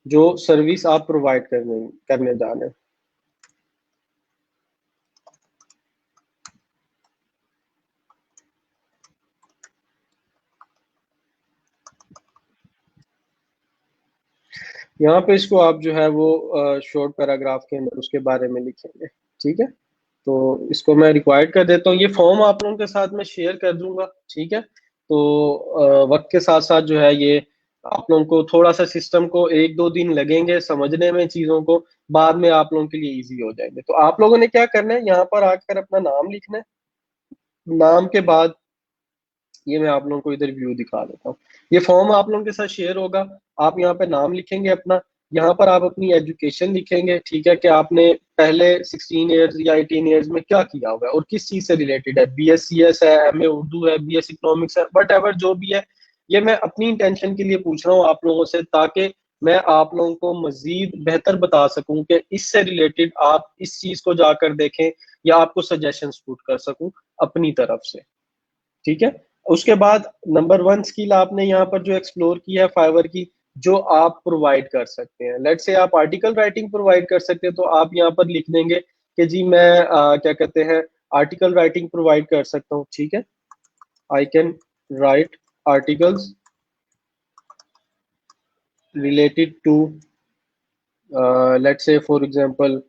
जो सर्विस आप प्रोवाइड करने करने जा रहे हैं। यहाँ पे इसको आप जो है वो शॉर्ट पैराग्राफ के अंदर उसके बारे में लिखेंगे। ठीक है, तो इसको मैं रिक्वायर्ड कर देता हूँ, ये फॉर्म आप लोगों के साथ में शेयर कर दूंगा। ठीक है, तो वक्त के साथ साथ जो है ये आप लोगों को थोड़ा सा सिस्टम को 1-2 दिन लगेंगे समझने में चीजों को, बाद में आप लोगों के लिए इजी हो जाएंगे। तो आप लोगों ने क्या करना है, यहाँ पर आकर अपना नाम लिखना है। नाम के बाद ये मैं आप लोगों को इधर व्यू दिखा देता हूँ, ये फॉर्म आप लोगों के साथ शेयर होगा। आप यहाँ पे नाम लिखेंगे अपना, यहाँ पर आप अपनी एजुकेशन लिखेंगे। ठीक है, कि आपने पहले 16 ईयर्स या 18 ईयर्स में क्या किया हुआ है और किस चीज से रिलेटेड है, BScs है, MA उर्दू है, BS इकोनॉमिक्स है, वट एवर जो भी है। ये मैं अपनी इंटेंशन के लिए पूछ रहा हूँ आप लोगों से, ताकि मैं आप लोगों को मजीद बेहतर बता सकूं कि इससे रिलेटेड आप इस चीज को जाकर देखें, या आपको सजेशन पुट कर सकूं अपनी तरफ से। ठीक है, उसके बाद नंबर 1 स्किल आपने यहाँ पर जो एक्सप्लोर की है फाइवर की, जो आप प्रोवाइड कर सकते हैं। लेट्स से आप आर्टिकल राइटिंग प्रोवाइड कर सकते हैं, तो आप यहाँ पर लिख देंगे कि जी मैं क्या कहते हैं आर्टिकल राइटिंग प्रोवाइड कर सकता हूँ। ठीक है, I can write articles related to let's say for example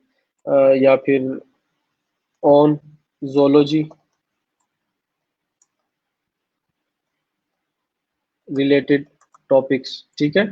या फिर ऑन जोलॉजी रिलेटेड टॉपिक्स। ठीक है,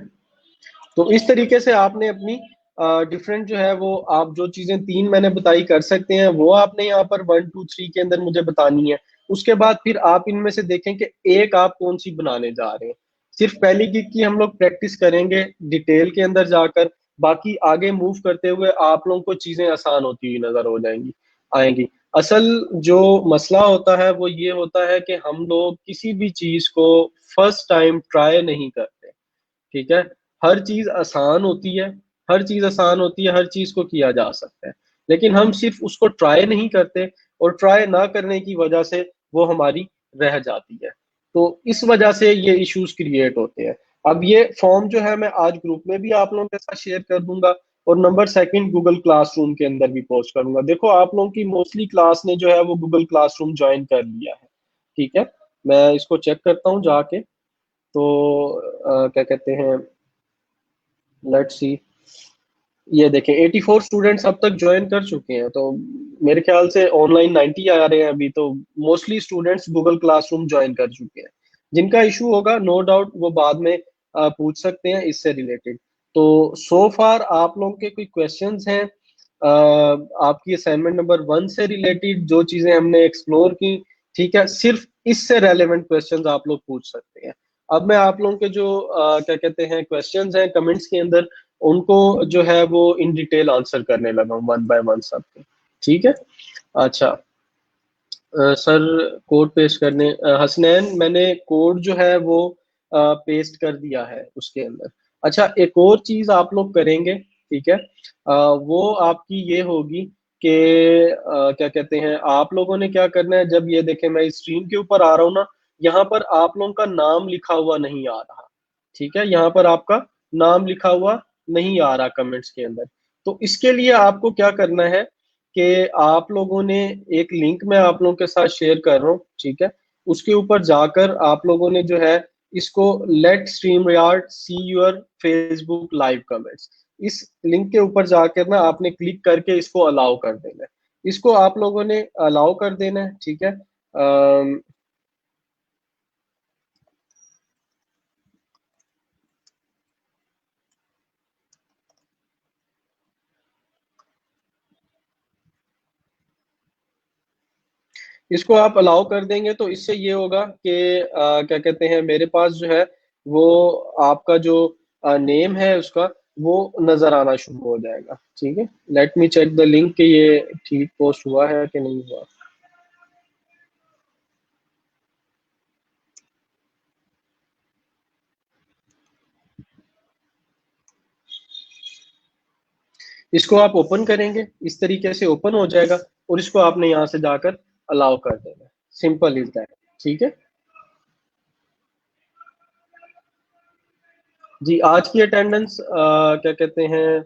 तो इस तरीके से आपने अपनी डिफरेंट जो है वो आप जो चीजें 3 मैंने बताई कर सकते हैं, वो आपने यहाँ पर 1 2 3 के अंदर मुझे बतानी है। उसके बाद फिर आप इनमें से देखें कि एक आप कौन सी बनाने जा रहे हैं। सिर्फ पहली गिग की हम लोग प्रैक्टिस करेंगे डिटेल के अंदर जाकर, बाकी आगे मूव करते हुए आप लोगों को चीजें आसान होती हुई नजर हो जाएंगी आएंगी। असल जो मसला होता है वो ये होता है कि हम लोग किसी भी चीज को फर्स्ट टाइम ट्राई नहीं करते। ठीक है, हर चीज आसान होती है, हर चीज आसान होती है, हर चीज को किया जा सकता है, लेकिन हम सिर्फ उसको ट्राई नहीं करते, और ट्राई ना करने की वजह से वो हमारी रह जाती है। तो इस वजह से ये इश्यूज क्रिएट होते हैं। अब ये फॉर्म जो है मैं आज ग्रुप में भी आप लोगों के साथ शेयर कर दूंगा, और नंबर 2 गूगल क्लासरूम के अंदर भी पोस्ट करूंगा। देखो आप लोगों की मोस्टली क्लास ने जो है वो गूगल क्लासरूम ज्वाइन कर लिया है। ठीक है, मैं इसको चेक करता हूँ जाके। तो क्या कहते हैं, लेट्स सी, ये देखें 84 स्टूडेंट्स अब तक ज्वाइन कर चुके हैं, तो मेरे ख्याल से ऑनलाइन 90 आ रहे हैं अभी। तो mostly students Google classroom join कर चुके हैं। जिनका इशू होगा नो डाउट वो बाद में पूछ सकते हैं इससे रिलेटेड। तो सो फार आप लोगों के कोई क्वेश्चंस हैं आपकी असाइनमेंट नंबर 1 से रिलेटेड, जो चीजें हमने एक्सप्लोर की? ठीक है, सिर्फ इससे रेलेवेंट क्वेश्चंस आप लोग पूछ सकते हैं। अब मैं आप लोगों के जो क्या कहते हैं क्वेश्चंस हैं कमेंट्स के अंदर, उनको जो है वो इन डिटेल आंसर करने लगा हूँ 1 बाय 1 सबके। ठीक है, अच्छा सर कोड पेस्ट करने हसनैन मैंने कोड जो है वो पेस्ट कर दिया है उसके अंदर। अच्छा, एक और चीज आप लोग करेंगे। ठीक है, वो आपकी ये होगी कि क्या कहते हैं आप लोगों ने क्या करना है, जब ये देखें मैं स्क्रीन के ऊपर आ रहा हूँ ना, यहाँ पर आप लोगों का नाम लिखा हुआ नहीं आ रहा। ठीक है, यहाँ पर आपका नाम लिखा हुआ नहीं आ रहा कमेंट्स के अंदर। तो इसके लिए आपको क्या करना है कि आप लोगों ने एक लिंक मैं आप लोगों के साथ शेयर कर रहा हूँ, ठीक है। उसके ऊपर जाकर आप लोगों ने जो है इसको let StreamYard see your Facebook live comments, इस लिंक के ऊपर जाकर ना आपने क्लिक करके इसको अलाउ कर देना है। इसको आप लोगों ने अलाउ कर देना है, ठीक है। इसको आप अलाउ कर देंगे तो इससे ये होगा कि क्या कहते हैं, मेरे पास जो है वो आपका जो नेम है उसका वो नजर आना शुरू हो जाएगा, ठीक है। Let me check the link कि ये ठीक पोस्ट हुआ है कि नहीं हुआ। इसको आप ओपन करेंगे, इस तरीके से ओपन हो जाएगा और इसको आपने यहाँ से जाकर अलाउ कर देना। सिंपल इज दैट, ठीक है जी। आज की अटेंडेंस क्या कहते हैं,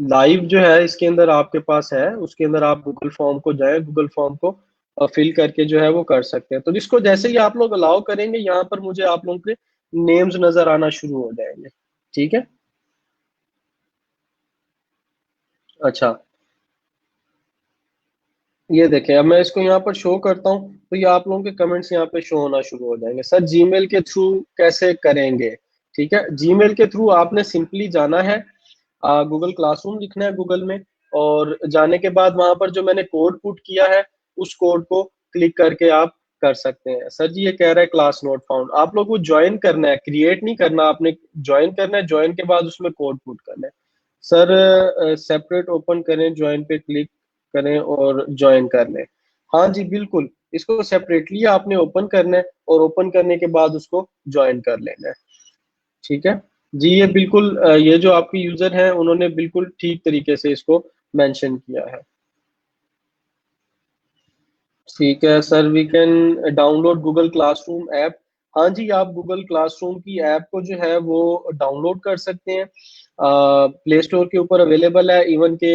लाइव जो है इसके अंदर आपके पास है, उसके अंदर आप गूगल फॉर्म को जाए, गूगल फॉर्म को फिल करके जो है वो कर सकते हैं। तो जिसको जैसे ही आप लोग अलाउ करेंगे यहाँ पर मुझे आप लोगों के नेम्स नजर आना शुरू हो जाएंगे, ठीक है। अच्छा, ये देखें, अब मैं इसको यहाँ पर शो करता हूँ तो ये आप लोगों के कमेंट्स यहाँ पे शो होना शुरू हो जाएंगे। सर जीमेल के थ्रू कैसे करेंगे? ठीक है, जीमेल के थ्रू आपने सिंपली जाना है, गूगल क्लासरूम लिखना है गूगल में, और जाने के बाद वहां पर जो मैंने कोड पुट किया है उस कोड को क्लिक करके आप कर सकते हैं। सर जी ये कह रहा है क्लास नोट फाउंड, आप लोग को ज्वाइन करना है, क्रिएट नहीं करना, आपने ज्वाइन करना है, ज्वाइन के बाद उसमें कोड पुट करना है। सर सेपरेट ओपन करें, ज्वाइन पे क्लिक करें और ज्वाइन कर लें। हाँ जी बिल्कुल, इसको सेपरेटली आपने ओपन करना है और ओपन करने के बाद उसको ज्वाइन कर लेना है, ठीक है जी। ये बिल्कुल ये जो आपके यूजर हैं उन्होंने बिल्कुल ठीक तरीके से इसको मेंशन किया है। ठीक है sir, we can download Google classroom app. हाँ जी, आप गूगल क्लासरूम की ऐप को जो है वो डाउनलोड कर सकते हैं, प्ले स्टोर के ऊपर अवेलेबल है, इवन के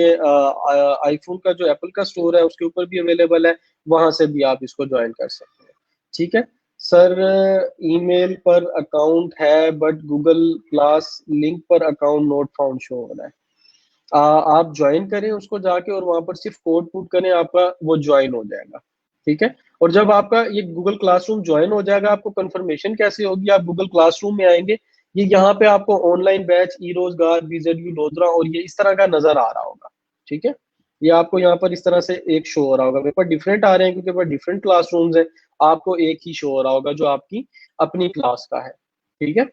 आईफोन का जो एप्पल का स्टोर है उसके ऊपर भी अवेलेबल है, वहां से भी आप इसको ज्वाइन कर सकते हैं, ठीक है। सर ईमेल पर अकाउंट है बट गूगल क्लास लिंक पर अकाउंट नोट फाउंड शो हो रहा है। आप ज्वाइन करें उसको जाके और वहां पर सिर्फ कोड पुट करें, आपका वो ज्वाइन हो जाएगा, ठीक है। और जब आपका ये गूगल क्लासरूम ज्वाइन हो जाएगा आपको कंफर्मेशन कैसे होगी? आप गूगल क्लासरूम में आएंगे, ये यहाँ पे आपको ऑनलाइन बैच, ई रोजगार, बीजेडयू लोधरा और ये इस तरह का नजर आ रहा होगा, ठीक है। ये आपको यहाँ पर इस तरह से एक शो हो रहा होगा, पेपर डिफरेंट आ रहे हैं क्योंकि पेपर डिफरेंट क्लासरूम्स है, आपको एक ही शो हो रहा होगा जो आपकी अपनी क्लास का है, ठीक है।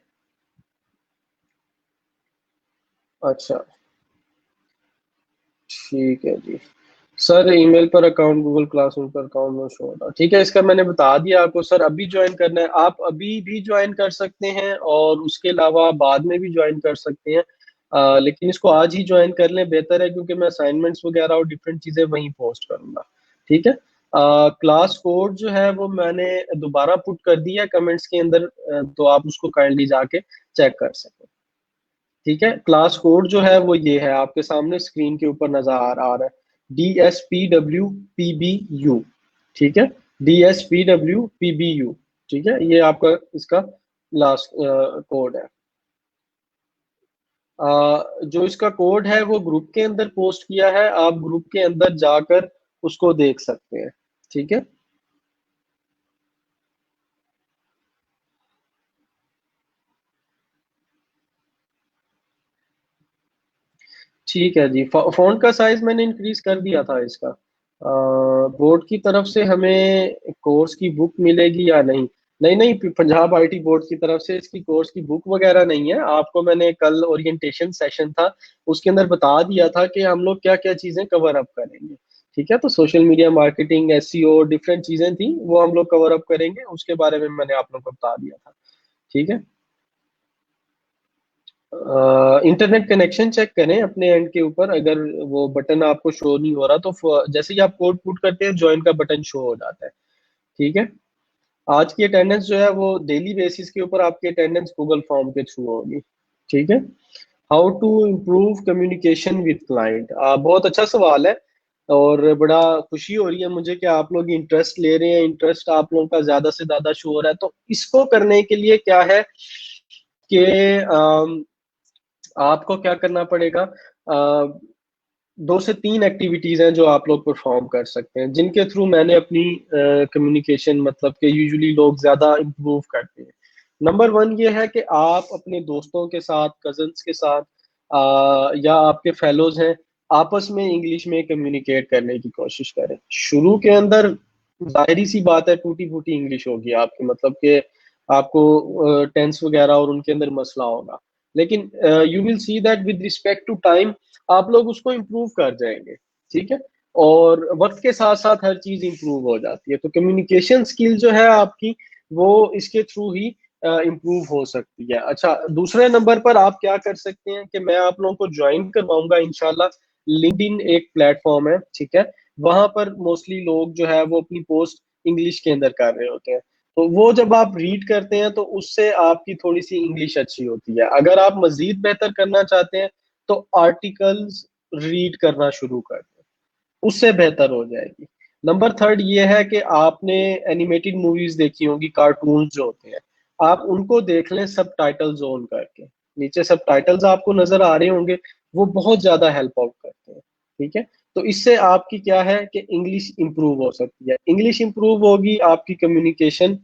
अच्छा, ठीक है जी। सर ईमेल पर अकाउंट, गूगल क्लासरूम पर अकाउंट नो शो होता, ठीक है, इसका मैंने बता दिया आपको। सर अभी ज्वाइन करना है, आप अभी भी ज्वाइन कर सकते हैं और उसके अलावा बाद में भी ज्वाइन कर सकते हैं, लेकिन इसको आज ही ज्वाइन कर लें बेहतर है क्योंकि मैं असाइनमेंट्स वगैरह और डिफरेंट चीजें वहीं पोस्ट करूंगा, ठीक है। क्लास कोड जो है वो मैंने दोबारा पुट कर दिया है कमेंट्स के अंदर, तो आप उसको काइंडली जाके चेक कर सकते हैं, ठीक है। क्लास कोड जो है वो ये है, आपके सामने स्क्रीन के ऊपर नजर आ रहा है, DSPWPBU, ठीक है, DSPWPBU, ठीक है, ये आपका इसका लास्ट कोड है। जो इसका कोड है वो ग्रुप के अंदर पोस्ट किया है, आप ग्रुप के अंदर जाकर उसको देख सकते हैं, ठीक है। ठीक है जी, फॉन्ट का साइज मैंने इंक्रीज कर दिया था इसका। बोर्ड की तरफ से हमें कोर्स की बुक मिलेगी या नहीं? नहीं नहीं, पंजाब आईटी बोर्ड की तरफ से इसकी कोर्स की बुक वगैरह नहीं है। आपको मैंने कल ओरिएंटेशन सेशन था उसके अंदर बता दिया था कि हम लोग क्या क्या चीजें कवर अप करेंगे, ठीक है। तो social media marketing, SEO, different चीजें थी वो हम लोग कवर अप करेंगे, उसके बारे में मैंने आप लोग को बता दिया था, ठीक है। इंटरनेट कनेक्शन चेक करें अपने एंड के ऊपर, अगर वो बटन आपको शो नहीं हो रहा तो जैसे ही आप कोड पुट करते हैं ज्वाइन का बटन शो हो जाता है, ठीक है। आज की अटेंडेंस जो है वो डेली बेसिस के ऊपर आपकी अटेंडेंस गूगल फॉर्म के थ्रू होगी। ठीक है। How to improve communication with client, बहुत अच्छा सवाल है। और बड़ा खुशी हो रही है मुझे कि आप लोग इंटरेस्ट ले रहे हैं, इंटरेस्ट आप लोगों का ज्यादा से ज्यादा शो हो रहा है। तो इसको करने के लिए क्या है कि आपको क्या करना पड़ेगा। दो से तीन एक्टिविटीज हैं जो आप लोग परफॉर्म कर सकते हैं, जिनके थ्रू मैंने अपनी कम्युनिकेशन मतलब कि यूजुअली लोग ज्यादा इम्प्रूव करते हैं। नंबर वन ये है कि आप अपने दोस्तों के साथ, कजन्स के साथ, या आपके फेलोज हैं, आपस में इंग्लिश में कम्युनिकेट करने की कोशिश करें। शुरू के अंदर जाहिर सी बात है टूटी फूटी इंग्लिश होगी आपकी, मतलब कि आपको टेंस वगैरह और उनके अंदर मसला होगा। लेकिन you will see that with respect to time आप लोग उसको इम्प्रूव कर जाएंगे। ठीक है। और वक्त के साथ साथ हर चीज इम्प्रूव हो जाती है। तो कम्युनिकेशन स्किल जो है आपकी, वो इसके थ्रू ही इम्प्रूव हो सकती है। अच्छा, दूसरे नंबर पर आप क्या कर सकते हैं कि मैं आप लोगों को ज्वाइन करवाऊंगा इंशाल्लाह। लिंक्डइन एक प्लेटफॉर्म है, ठीक है। वहां पर मोस्टली लोग जो है वो अपनी पोस्ट इंग्लिश के अंदर कर रहे होते हैं। तो वो जब आप रीड करते हैं तो उससे आपकी थोड़ी सी इंग्लिश अच्छी होती है। अगर आप मजीद बेहतर करना चाहते हैं तो आर्टिकल्स रीड करना शुरू कर दें, उससे बेहतर हो जाएगी। नंबर थर्ड ये है कि आपने एनिमेटेड मूवीज देखी होंगी, कार्टून्स जो होते हैं, आप उनको देख लें सब टाइटल्स ऑन करके। नीचे सब टाइटल्स आपको नजर आ रहे होंगे, वो बहुत ज्यादा हेल्प आउट करते हैं। ठीक है। तो इससे आपकी क्या है कि इंग्लिश इंप्रूव हो सकती है। इंग्लिश इंप्रूव होगी, आपकी कम्युनिकेशन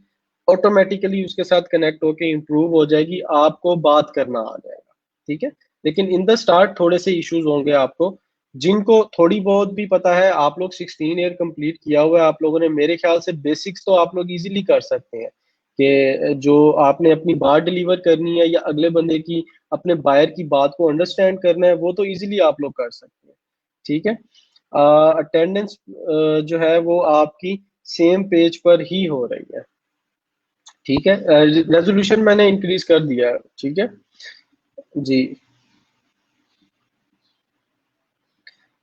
ऑटोमेटिकली उसके साथ कनेक्ट होकर इंप्रूव हो जाएगी, आपको बात करना आ जाएगा। ठीक है। लेकिन इन द स्टार्ट थोड़े से इश्यूज होंगे आपको, जिनको थोड़ी बहुत भी पता है। आप लोग 16 ईयर कंप्लीट किया हुआ है आप लोगों ने, मेरे ख्याल से बेसिक्स तो आप लोग इजीली कर सकते हैं कि जो आपने अपनी बात डिलीवर करनी है या अगले बंदे की, अपने बायर की बात को अंडरस्टैंड करना है, वो तो इजीली आप लोग कर सकते हैं। ठीक है। अटेंडेंस जो है वो आपकी सेम पेज पर ही हो रही है। ठीक है। रेजोल्यूशन मैंने इंक्रीज कर दिया है। ठीक है जी।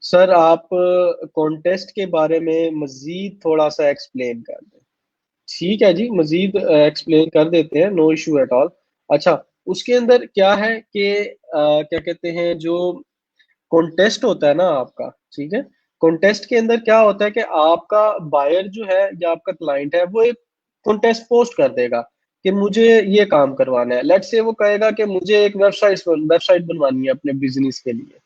सर आप कॉन्टेस्ट के बारे में मजीद थोड़ा सा एक्सप्लेन कर दें। ठीक है जी, मजीद एक्सप्लेन कर देते हैं, नो इशू एट ऑल। अच्छा, उसके अंदर क्या है कि क्या कहते हैं, जो कॉन्टेस्ट होता है ना आपका, ठीक है। कॉन्टेस्ट के अंदर क्या होता है कि आपका बायर जो है या आपका क्लाइंट है वो एक कॉन्टेस्ट पोस्ट कर देगा कि मुझे ये काम करवाना है। लेट्स से वो कहेगा कि मुझे एक वेबसाइट बनवानी है अपने बिजनेस के लिए,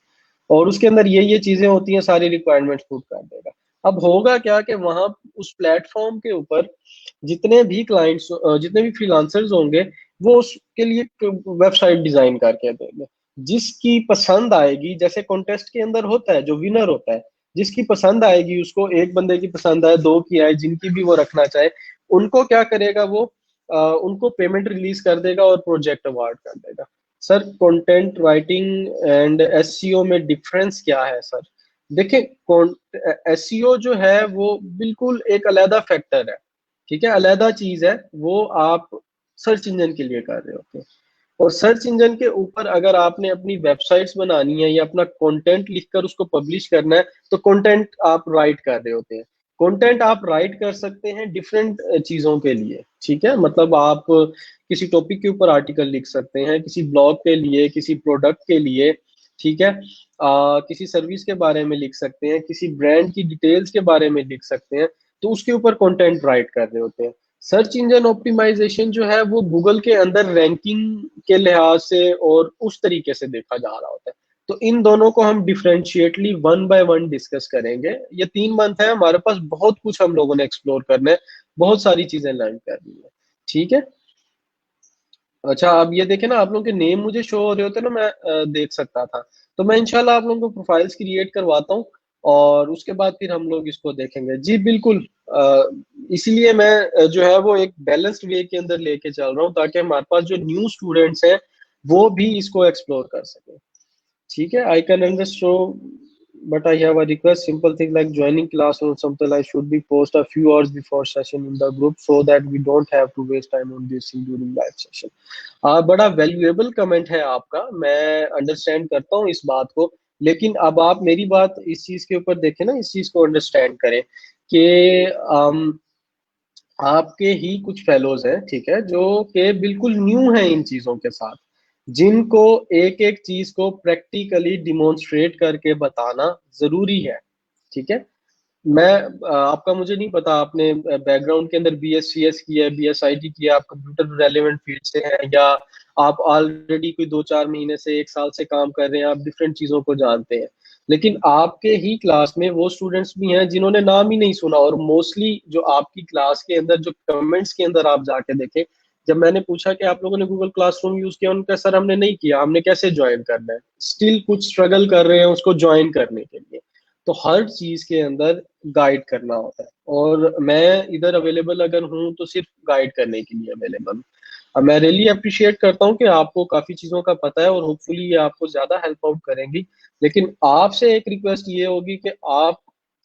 और उसके अंदर ये चीजें होती हैं, सारी रिक्वायरमेंट्स पुट कर देगा। अब होगा क्या कि वहां उस प्लेटफॉर्म के ऊपर जितने भी क्लाइंट्स, जितने भी फ्रीलांसर्स होंगे, वो उसके लिए वेबसाइट डिजाइन करके देंगे। जिसकी पसंद आएगी, जैसे कॉन्टेस्ट के अंदर होता है, जो विनर होता है, जिसकी पसंद आएगी उसको, एक बंदे की पसंद आए, दो की आए, जिनकी भी वो रखना चाहे, उनको क्या करेगा वो, उनको पेमेंट रिलीज कर देगा और प्रोजेक्ट अवार्ड कर देगा। Sir, content writing and SEO में डिफरेंस क्या है सर? देखिए, एसईओ जो है वो बिल्कुल एक अलहदा फैक्टर है। ठीक है, अलहदा चीज है वो। आप सर्च इंजन के लिए कर रहे होते हैं, और सर्च इंजन के ऊपर अगर आपने अपनी वेबसाइट्स बनानी है या अपना कंटेंट लिखकर उसको पब्लिश करना है, तो कंटेंट आप राइट कर रहे होते हैं। कंटेंट आप राइट कर सकते हैं डिफरेंट चीजों के लिए। ठीक है, मतलब आप किसी टॉपिक के ऊपर आर्टिकल लिख सकते हैं, किसी ब्लॉग के लिए, किसी प्रोडक्ट के लिए। ठीक है। किसी सर्विस के बारे में लिख सकते हैं, किसी ब्रांड की डिटेल्स के बारे में लिख सकते हैं। तो उसके ऊपर कंटेंट राइट कर रहे होते हैं। सर्च इंजन ऑप्टिमाइजेशन जो है वो गूगल के अंदर रैंकिंग के लिहाज से और उस तरीके से देखा जा रहा होता है। तो इन दोनों को हम डिफरेंशिएटली वन बाय वन डिस्कस करेंगे। ये 3 मंथ है हमारे पास, बहुत कुछ हम लोगों ने एक्सप्लोर करना है, बहुत सारी चीजें लर्न करनी है। ठीक है। अच्छा, अब ये देखे ना, आप लोगों के नेम मुझे शो हो रहे होते ना, मैं देख सकता था। तो मैं इंशाल्लाह आप लोगों को प्रोफाइल्स क्रिएट करवाता हूँ, और उसके बाद फिर हम लोग इसको देखेंगे जी। बिल्कुल। इसीलिए मैं जो है वो एक बैलेंस्ड वे के अंदर लेके चल रहा हूँ, ताकि हमारे पास जो न्यू स्टूडेंट्स हैं वो भी इसको एक्सप्लोर कर सकें। ठीक है, I can understand, but I have a request. Simple thing like joining class or something like should be post a few hours before session in the group so that we don't have to waste time on this thing during live session. बड़ा valuable comment है आपका, मैं understand करता हूँ इस बात को। लेकिन अब आप मेरी बात इस चीज के ऊपर देखें ना, इस चीज को अंडरस्टैंड करें कि आपके ही कुछ फेलोज हैं, ठीक है, जो कि बिल्कुल न्यू हैं इन चीजों के साथ, जिनको एक एक चीज को प्रैक्टिकली डिमॉन्स्ट्रेट करके बताना जरूरी है। ठीक है। मैं आपका मुझे नहीं पता, आपने बैकग्राउंड के अंदर BScs किया है, BSIT किया है, आप कंप्यूटर रेलेवेंट फील्ड से हैं, या आप ऑलरेडी कोई 2-4 महीने से 1 साल से काम कर रहे हैं, आप डिफरेंट चीजों को जानते हैं। लेकिन आपके ही क्लास में वो स्टूडेंट्स भी हैं जिन्होंने नाम ही नहीं सुना, और मोस्टली जो आपकी क्लास के अंदर जो कमेंट्स के अंदर आप जाके देखें, जब मैंने पूछा कि आप लोगों ने गूगल क्लासरूम यूज किया, उनका सर हमने नहीं किया, हमने कैसे ज्वाइन करना है, स्टिल कुछ स्ट्रगल कर रहे हैं उसको ज्वाइन करने के लिए। तो हर चीज के अंदर गाइड करना होता है, और मैं इधर अवेलेबल अगर हूँ तो सिर्फ गाइड करने के लिए अवेलेबल हूँ। अब मैं रियली अप्रिशिएट करता हूँ कि आपको काफी चीजों का पता है, और होपफुली ये आपको ज्यादा हेल्प आउट करेंगी। लेकिन आपसे एक रिक्वेस्ट ये होगी कि आप,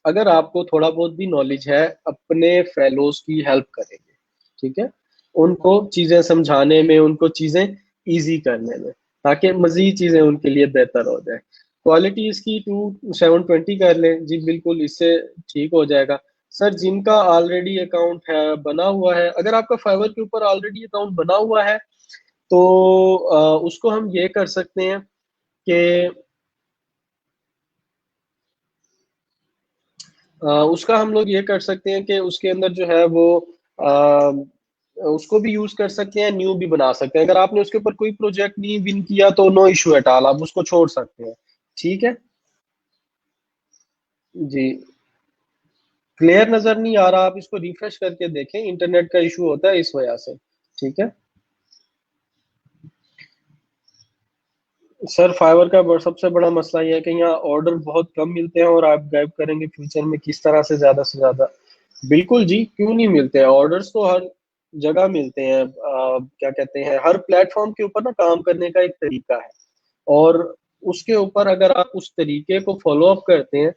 अगर आपको थोड़ा बहुत भी नॉलेज है, अपने फेलोज की हेल्प करेंगे। ठीक है। उनको चीजें समझाने में, उनको चीजें इजी करने में, ताकि मजीद चीजें उनके लिए बेहतर हो जाए। क्वालिटी इसकी 2720 कर लें जी, बिल्कुल इससे ठीक हो जाएगा। सर, जिनका ऑलरेडी अकाउंट है बना हुआ है, अगर आपका फाइवर के ऊपर ऑलरेडी अकाउंट बना हुआ है, तो उसको हम ये कर सकते हैं कि उसका हम लोग ये कर सकते हैं कि उसके अंदर जो है वो आ, उसको भी यूज कर सकते हैं, न्यू भी बना सकते हैं। अगर आपने उसके ऊपर कोई प्रोजेक्ट नहीं विन किया तो नो इशू एट ऑल, आप उसको छोड़ सकते हैं। ठीक है जी। क्लियर नजर नहीं आ रहा, आप इसको रिफ्रेश करके देखें, इंटरनेट का इशू होता है इस वजह से। ठीक है। सर, फाइवर का सबसे बड़ा मसला ये है कि यहाँ ऑर्डर बहुत कम मिलते हैं, और आप गाइड करेंगे फ्यूचर में किस तरह से ज्यादा। बिल्कुल जी, क्यों नहीं मिलते हैं ऑर्डर्स, तो हर जगह मिलते हैं। क्या कहते हैं, हर प्लेटफॉर्म के ऊपर ना काम करने का एक तरीका है, और उसके ऊपर अगर आप उस तरीके को फॉलो अप करते हैं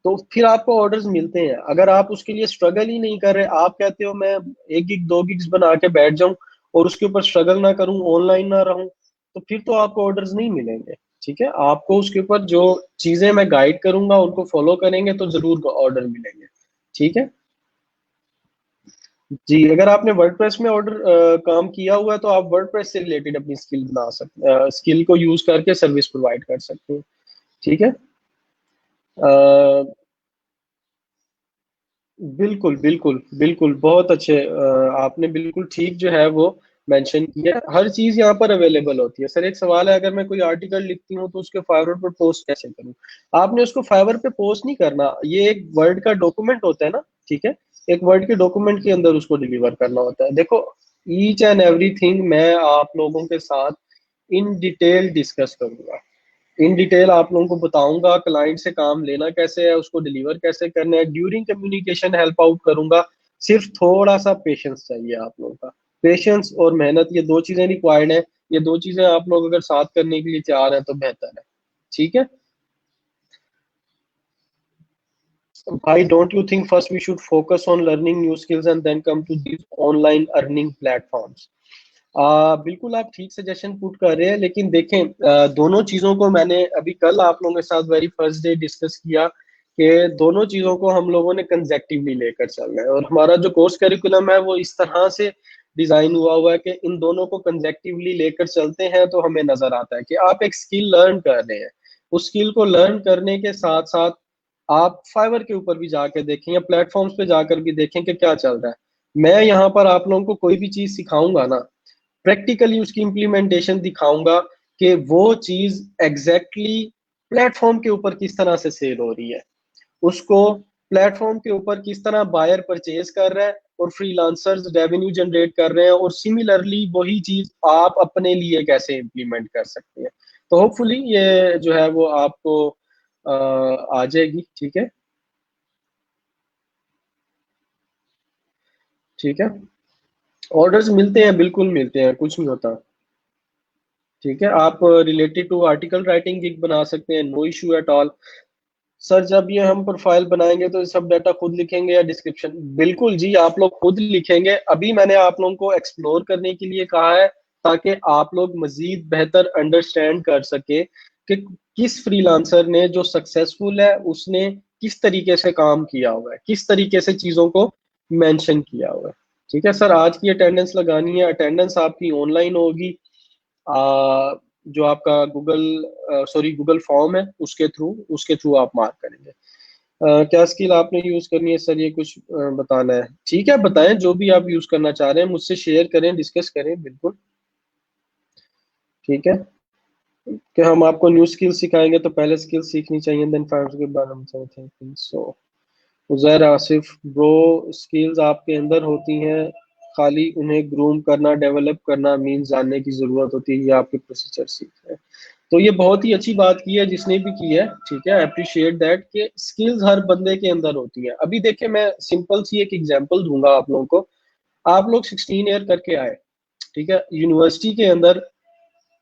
तो फिर आपको ऑर्डर्स मिलते हैं। अगर आप उसके लिए स्ट्रगल ही नहीं कर रहे, आप कहते हो मैं 1 गिग 2 गिग्स बना के बैठ जाऊं और उसके ऊपर स्ट्रगल ना करूं, ऑनलाइन ना रहूं, तो फिर तो आपको ऑर्डर्स नहीं मिलेंगे। ठीक है। आपको उसके ऊपर जो चीजें मैं गाइड करूंगा उनको फॉलो करेंगे तो जरूर ऑर्डर मिलेंगे। ठीक है जी। अगर आपने वर्डप्रेस में ऑर्डर काम किया हुआ है, तो आप वर्डप्रेस से रिलेटेड अपनी स्किल बना सकते, स्किल को यूज करके सर्विस प्रोवाइड कर सकते हैं। ठीक है। बिल्कुल बिल्कुल बिल्कुल, बहुत अच्छे, आपने बिल्कुल ठीक जो है वो मेंशन किया। हर चीज यहाँ पर अवेलेबल होती है। सर, एक सवाल है, अगर मैं कोई आर्टिकल लिखती हूँ तो उसके फाइवर पर पोस्ट कैसे करूँ? आपने उसको फाइवर पे पोस्ट नहीं करना, ये एक वर्ड का डॉक्यूमेंट होता है ना। ठीक है। एक वर्ड के डॉक्यूमेंट के अंदर उसको डिलीवर करना होता है। देखो, ईच एंड एवरीथिंग मैं आप लोगों के साथ इन डिटेल डिस्कस करूंगा, इन डिटेल आप लोगों को बताऊंगा, क्लाइंट से काम लेना कैसे है, उसको डिलीवर कैसे करना है, ड्यूरिंग कम्युनिकेशन हेल्प आउट करूंगा। सिर्फ थोड़ा सा पेशेंस चाहिए आप लोगों का, पेशेंस और मेहनत, ये दो चीजें रिक्वायर्ड है। ये दो चीजें आप लोग अगर साथ करने के लिए तैयार हैं तो बेहतर है। ठीक है भाई, don't you think first we should focus on learning new skills and then come to these online earning platforms? बिल्कुल, आप ठीक सजेशन पुट कर रहे हैं, लेकिन देखें, दोनों चीजों को मैंने अभी कल आप लोगों के साथ वेरी फर्स्ट डे डिस्कस किया कि दोनों चीजों को हम लोगों ने कंजेक्टिवली लेकर चलना है, और हमारा जो कोर्स करिकुलम है वो इस तरह से डिजाइन हुआ है कि इन दोनों को कंजेक्टिवली लेकर चलते हैं, तो हमें नजर आता है कि आप एक स्किल लर्न कर रहे हैं। उस स्किल को लर्न करने के साथ साथ आप फाइवर के ऊपर भी जाकर देखें, या प्लेटफॉर्म्स पे जाकर भी देखें कि क्या चल रहा है। मैं यहाँ पर आप लोगों को कोई भी चीज सिखाऊंगा ना, प्रैक्टिकली उसकी इम्प्लीमेंटेशन दिखाऊंगा कि वो चीज एग्जैक्टली प्लेटफॉर्म के ऊपर किस तरह से सेल हो रही है, उसको प्लेटफॉर्म के ऊपर किस तरह बायर परचेज कर रहा है और फ्रीलांसर्स रेवेन्यू जनरेट कर रहे हैं, और सिमिलरली वही चीज आप अपने लिए कैसे इम्प्लीमेंट कर सकते हैं। तो होपफुली ये जो है वो आपको आ जाएगी। ठीक है। ठीक है। ऑर्डर्स मिलते हैं, बिल्कुल मिलते हैं, कुछ नहीं होता। ठीक है। आप related to article writing gig बना सकते हैं, no issue at all. Sir, जब ये हम प्रोफाइल बनाएंगे तो ये सब डाटा खुद लिखेंगे या डिस्क्रिप्शन? बिल्कुल जी, आप लोग खुद लिखेंगे। अभी मैंने आप लोगों को एक्सप्लोर करने के लिए कहा है, ताकि आप लोग मजीद बेहतर अंडरस्टैंड कर सके कि किस फ्रीलांसर ने जो सक्सेसफुल है उसने किस तरीके से काम किया हुआ है, किस तरीके से चीजों को मेंशन किया हुआ है। ठीक है सर, आज की अटेंडेंस लगानी है। अटेंडेंस आपकी ऑनलाइन होगी। जो आपका गूगल फॉर्म है उसके थ्रू आप मार्क करेंगे। क्या स्किल आपने यूज करनी है सर, ये कुछ बताना है? ठीक है, बताएं जो भी आप यूज करना चाह रहे हैं, मुझसे शेयर करें, डिस्कस करें, बिल्कुल। ठीक है, कि हम आपको न्यू स्किल सिखाएंगे तो पहले स्किल सीखनी चाहिए, देन फाइंड के बारे में थिंकिंग। सो उजैर आसिफ ब्रो, स्किल्स आपके अंदर होती हैं, खाली उन्हें ग्रूम करना, डेवलप करना मीन्स जानने की जरूरत होती है, ये आपके प्रोसीजर सीख रहे हैं। तो ये बहुत ही अच्छी बात की है जिसने भी की है, ठीक है, अप्रिशिएट दैट कि स्किल्स हर बंदे के अंदर होती है। अभी देखिए, मैं सिंपल सी एक एग्जांपल दूंगा आप लोगों को। आप लोग 16 ईयर करके आए, ठीक है, यूनिवर्सिटी के अंदर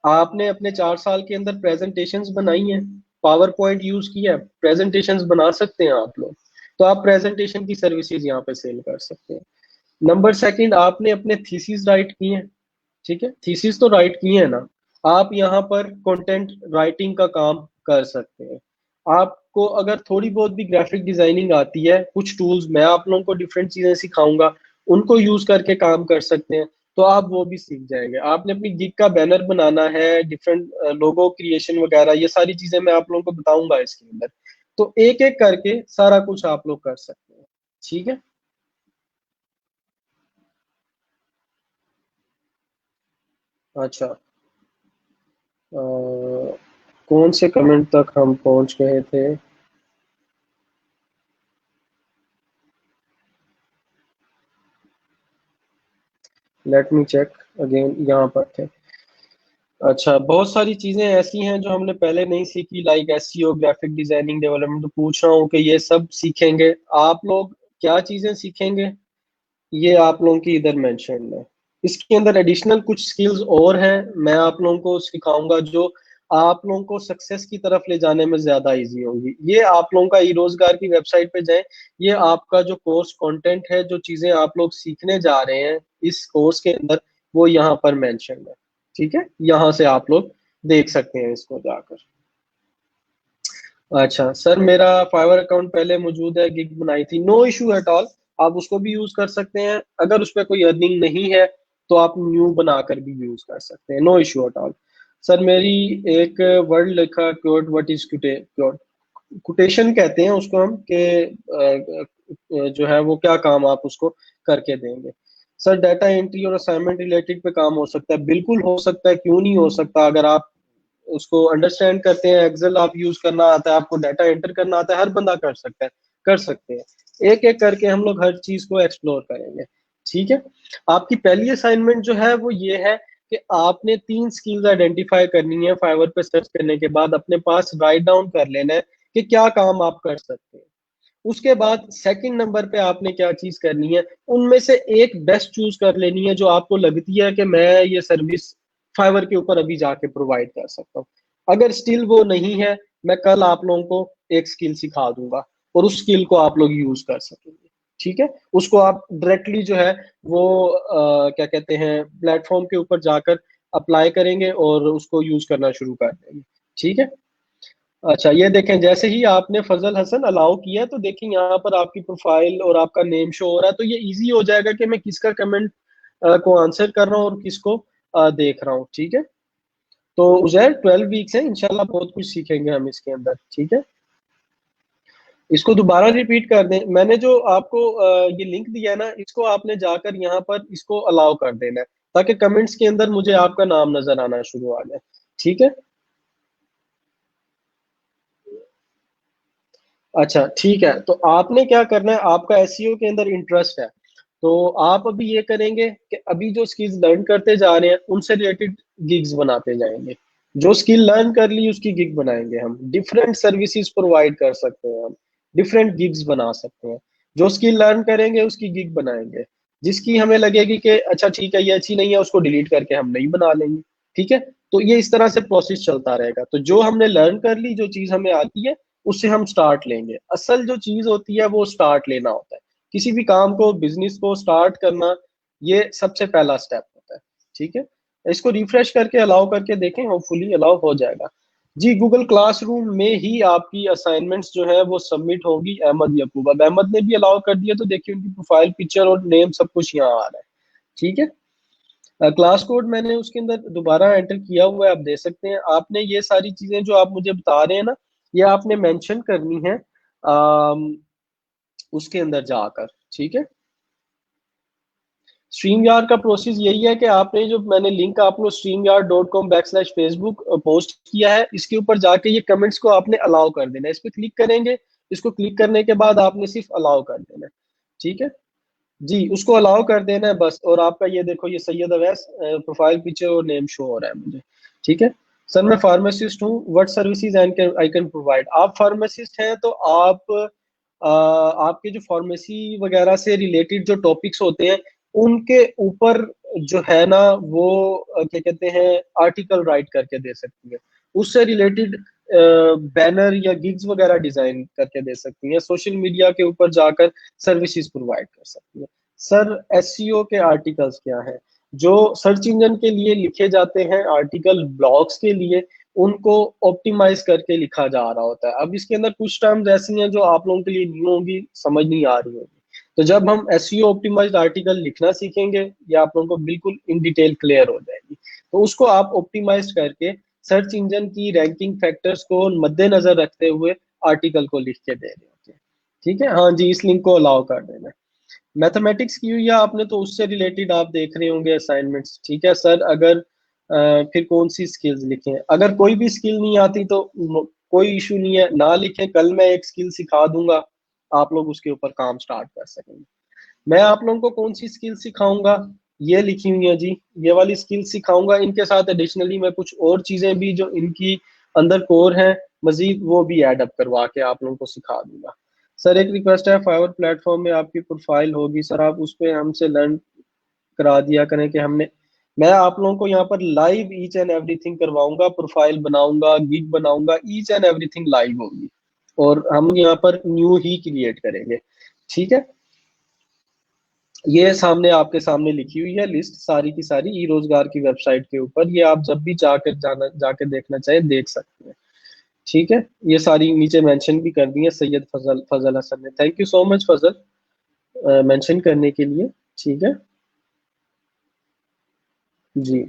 आपने अपने 4 साल के अंदर प्रेजेंटेशंस बनाई हैं, पावर पॉइंट यूज किया है, प्रेजेंटेशंस बना सकते हैं आप लोग, तो आप प्रेजेंटेशन की सर्विसेज यहाँ पे सेल कर सकते हैं। नंबर सेकंड, आपने अपने थीसिस राइट किए हैं, ठीक है, थीसिस तो राइट किए हैं ना, आप यहाँ पर कंटेंट राइटिंग का काम कर सकते हैं। आपको अगर थोड़ी बहुत भी ग्राफिक डिजाइनिंग आती है, कुछ टूल्स मैं आप लोगों को डिफरेंट चीजें सिखाऊंगा, उनको यूज करके काम कर सकते हैं, तो आप वो भी सीख जाएंगे। आपने अपनी गिग का बैनर बनाना है, डिफरेंट लोगो क्रिएशन वगैरह, ये सारी चीजें मैं आप लोगों को बताऊंगा इसके अंदर। तो एक एक करके सारा कुछ आप लोग कर सकते हैं। ठीक है। अच्छा, कौन से कमेंट तक हम पहुंच गए थे? लेट मी चेक अगेन, यहाँ पर थे। अच्छा, बहुत सारी चीजें ऐसी हैं जो हमने पहले नहीं सीखी, like SEO, graphic designing, development. तो पूछ रहा हूँ कि ये सब सीखेंगे आप लोग, क्या चीजें सीखेंगे, ये आप लोगों की इधर मेंशन है। इसके अंदर एडिशनल कुछ स्किल्स और हैं, मैं आप लोगों को सिखाऊंगा, जो आप लोगों को सक्सेस की तरफ ले जाने में ज्यादा इजी होगी। ये आप लोगों का ई रोजगार की वेबसाइट पे जाएं, ये आपका जो कोर्स कंटेंट है, जो चीजें आप लोग सीखने जा रहे हैं इस कोर्स के अंदर, वो यहाँ पर मेंशन है। ठीक है, यहाँ से आप लोग देख सकते हैं इसको जाकर। अच्छा सर, मेरा फाइवर अकाउंट पहले मौजूद है, गिग बनाई थी, नो इशू एट ऑल, आप उसको भी यूज कर सकते हैं। अगर उस पर कोई अर्निंग नहीं है तो आप न्यू बनाकर भी यूज कर सकते हैं, no issue at all. Sir मेरी एक वर्ड लिखा quote, what is quote? Quotation कहते हैं उसको हम, के जो है वो क्या काम आप उसको करके देंगे। सर डाटा एंट्री और असाइनमेंट रिलेटेड पे काम हो सकता है, बिल्कुल हो सकता है, क्यों नहीं हो सकता। अगर आप उसको अंडरस्टैंड करते हैं, एक्सेल आप यूज करना आता है, आपको डाटा एंटर करना आता है, हर बंदा कर सकता है, कर सकते हैं। एक एक करके हम लोग हर चीज को एक्सप्लोर करेंगे। ठीक है। आपकी पहली असाइनमेंट जो है वो ये है कि आपने 3 स्किल्स आइडेंटिफाई करनी है, फाइवर पे सर्च करने के बाद अपने पास राइट डाउन कर लेना है कि क्या काम आप कर सकते हैं। उसके बाद सेकंड नंबर पे आपने क्या चीज करनी है, उनमें से एक बेस्ट चूज कर लेनी है जो आपको लगती है कि मैं ये सर्विस फाइवर के ऊपर अभी जाके प्रोवाइड कर सकता हूँ। अगर स्टिल वो नहीं है, मैं कल आप लोगों को एक स्किल सिखा दूंगा और उस स्किल को आप लोग यूज कर सकेंगे। ठीक है, उसको आप डायरेक्टली जो है वो क्या कहते हैं, प्लेटफॉर्म के ऊपर जाकर अप्लाई करेंगे और उसको यूज करना शुरू कर देंगे। ठीक है। अच्छा, ये देखें, जैसे ही आपने फजल हसन अलाउ किया तो देखें यहाँ पर आपकी प्रोफाइल और आपका नेम शो हो रहा है, तो ये इजी हो जाएगा कि मैं किसका कमेंट को आंसर कर रहा हूँ और किसको देख रहा हूँ। ठीक है। तो उजैर 12 वीक्स है, इंशाल्लाह बहुत कुछ सीखेंगे हम इसके अंदर। ठीक है। इसको दोबारा रिपीट कर दें, मैंने जो आपको ये लिंक दिया है ना, इसको आपने जाकर यहाँ पर इसको अलाउ कर देना है, ताकि कमेंट्स के अंदर मुझे आपका नाम नजर आना शुरू आ जाए। ठीक है। अच्छा ठीक है, तो आपने क्या करना है, आपका एसईओ के अंदर इंटरेस्ट है, तो आप अभी ये करेंगे कि अभी जो स्किल्स लर्न करते जा रहे हैं उनसे रिलेटेड गिग्स बनाते जाएंगे। जो स्किल लर्न कर ली उसकी गिग बनाएंगे, हम डिफरेंट सर्विसेज प्रोवाइड कर सकते हैं, हम डिफरेंट गिग्स बना सकते हैं। जो स्किल लर्न करेंगे उसकी गिग बनाएंगे, जिसकी हमें लगेगी कि अच्छा ठीक है ये अच्छी नहीं है, उसको डिलीट करके हम नहीं बना लेंगे। ठीक है। तो ये इस तरह से प्रोसेस चलता रहेगा। तो जो हमने लर्न कर ली, जो चीज हमें आती है, उससे हम स्टार्ट लेंगे। असल जो चीज होती है वो स्टार्ट लेना होता है, किसी भी काम को, बिजनेस को स्टार्ट करना, ये सबसे पहला स्टेप होता है। ठीक है। इसको रिफ्रेश करके अलाउ करके देखें, होपफुली अलाउ हो जाएगा। जी, गूगल क्लासरूम में ही आपकी असाइनमेंट्स जो है वो सबमिट होगी अहमद यकूब। अब अहमद ने भी अलाउ कर दिया तो देखिए उनकी प्रोफाइल पिक्चर और नेम सब कुछ यहाँ आ रहा है। ठीक है। क्लास कोड मैंने उसके अंदर दोबारा एंटर किया हुआ है, आप दे सकते हैं। आपने ये सारी चीजें जो आप मुझे बता रहे हैं ना, ये आपने मेंशन करनी है उसके अंदर जाकर। ठीक है। स्ट्रीम यार्ड का प्रोसेस यही है कि आपने जो मैंने लिंक आपको streamyard.com/facebook पोस्ट किया है, इसके ऊपर जाके ये कमेंट्स को आपने अलाउ कर देना है। इस पर क्लिक करेंगे, इसको क्लिक करने के बाद आपने सिर्फ अलाउ कर देना है। ठीक है। जी, उसको अलाउ कर देना है बस। और आपका ये देखो, ये सैयद अवैस प्रोफाइल पिक्चर और नेम शो हो रहा है मुझे। ठीक है। सर मैं फार्मासिस्ट हूँ, what services I can provide. आप फार्मासिस्ट हैं तो आप आपके जो फार्मेसी वगैरह से रिलेटेड जो टॉपिक्स होते हैं उनके ऊपर जो है ना वो क्या कहते हैं आर्टिकल राइट करके दे सकती है। उससे रिलेटेड बैनर या गिग्स वगैरह डिजाइन करके दे सकती हैं। सोशल मीडिया के ऊपर जाकर सर्विसेज प्रोवाइड कर सकती है। सर एसईओ के आर्टिकल्स क्या है, जो सर्च इंजन के लिए लिखे जाते हैं आर्टिकल ब्लॉग्स के लिए, उनको ऑप्टिमाइज करके लिखा जा रहा होता है। अब इसके अंदर कुछ टर्म्स ऐसी हैं जो आप लोगों के लिए न्यू होंगी, समझ नहीं आ रही होगी। तो जब हम एसईओ ऑप्टिमाइज्ड आर्टिकल लिखना सीखेंगे, ये आप लोगों को बिल्कुल इन डिटेल क्लियर हो जाएगी। तो उसको आप ऑप्टिमाइज करके सर्च इंजन की रैंकिंग फैक्टर्स को मद्देनजर रखते हुए आर्टिकल को लिख के दे रहे होते हैं। ठीक है। हाँ जी, इस लिंक को अलाउ कर देना। मैथमेटिक्स की हुई है आपने तो उससे रिलेटेड आप देख रहे होंगे असाइनमेंट्स। ठीक है सर। अगर फिर कौन सी स्किल्स लिखें, अगर कोई भी स्किल नहीं आती तो कोई इशू नहीं है, ना लिखें। कल मैं एक स्किल सिखा दूंगा, आप लोग उसके ऊपर काम स्टार्ट कर सकेंगे। मैं आप लोगों को कौन सी स्किल सिखाऊंगा, ये लिखी हुई है जी, ये वाली स्किल सिखाऊंगा। इनके साथ एडिशनली मैं कुछ और चीजें भी जो इनकी अंदर कोर है मजीद, वो भी ऐड अप करवा के आप लोगों को सिखा दूंगा। सर एक रिक्वेस्ट है, फाइवर प्लेटफॉर्म में आपकी प्रोफाइल होगी सर, आप उस पर हमसे लर्न करा दिया करें कि हमने, मैं आप लोगों को यहाँ पर लाइव ईच एंड एवरीथिंग करवाऊंगा, प्रोफाइल बनाऊंगा, गिग बनाऊंगा, ईच एंड एवरीथिंग लाइव होगी। और हम यहाँ पर न्यू ही क्रिएट करेंगे। ठीक है। ये सामने आपके सामने लिखी हुई है लिस्ट सारी की सारी ई रोजगार की वेबसाइट के ऊपर, ये आप जब भी जाके देखना चाहे देख सकते हैं। ठीक है। ये सारी नीचे मेंशन भी कर दी है सैयद फजल फजल हसन ने। Thank you so much Fazal, mention करने के लिए। ठीक है। जी।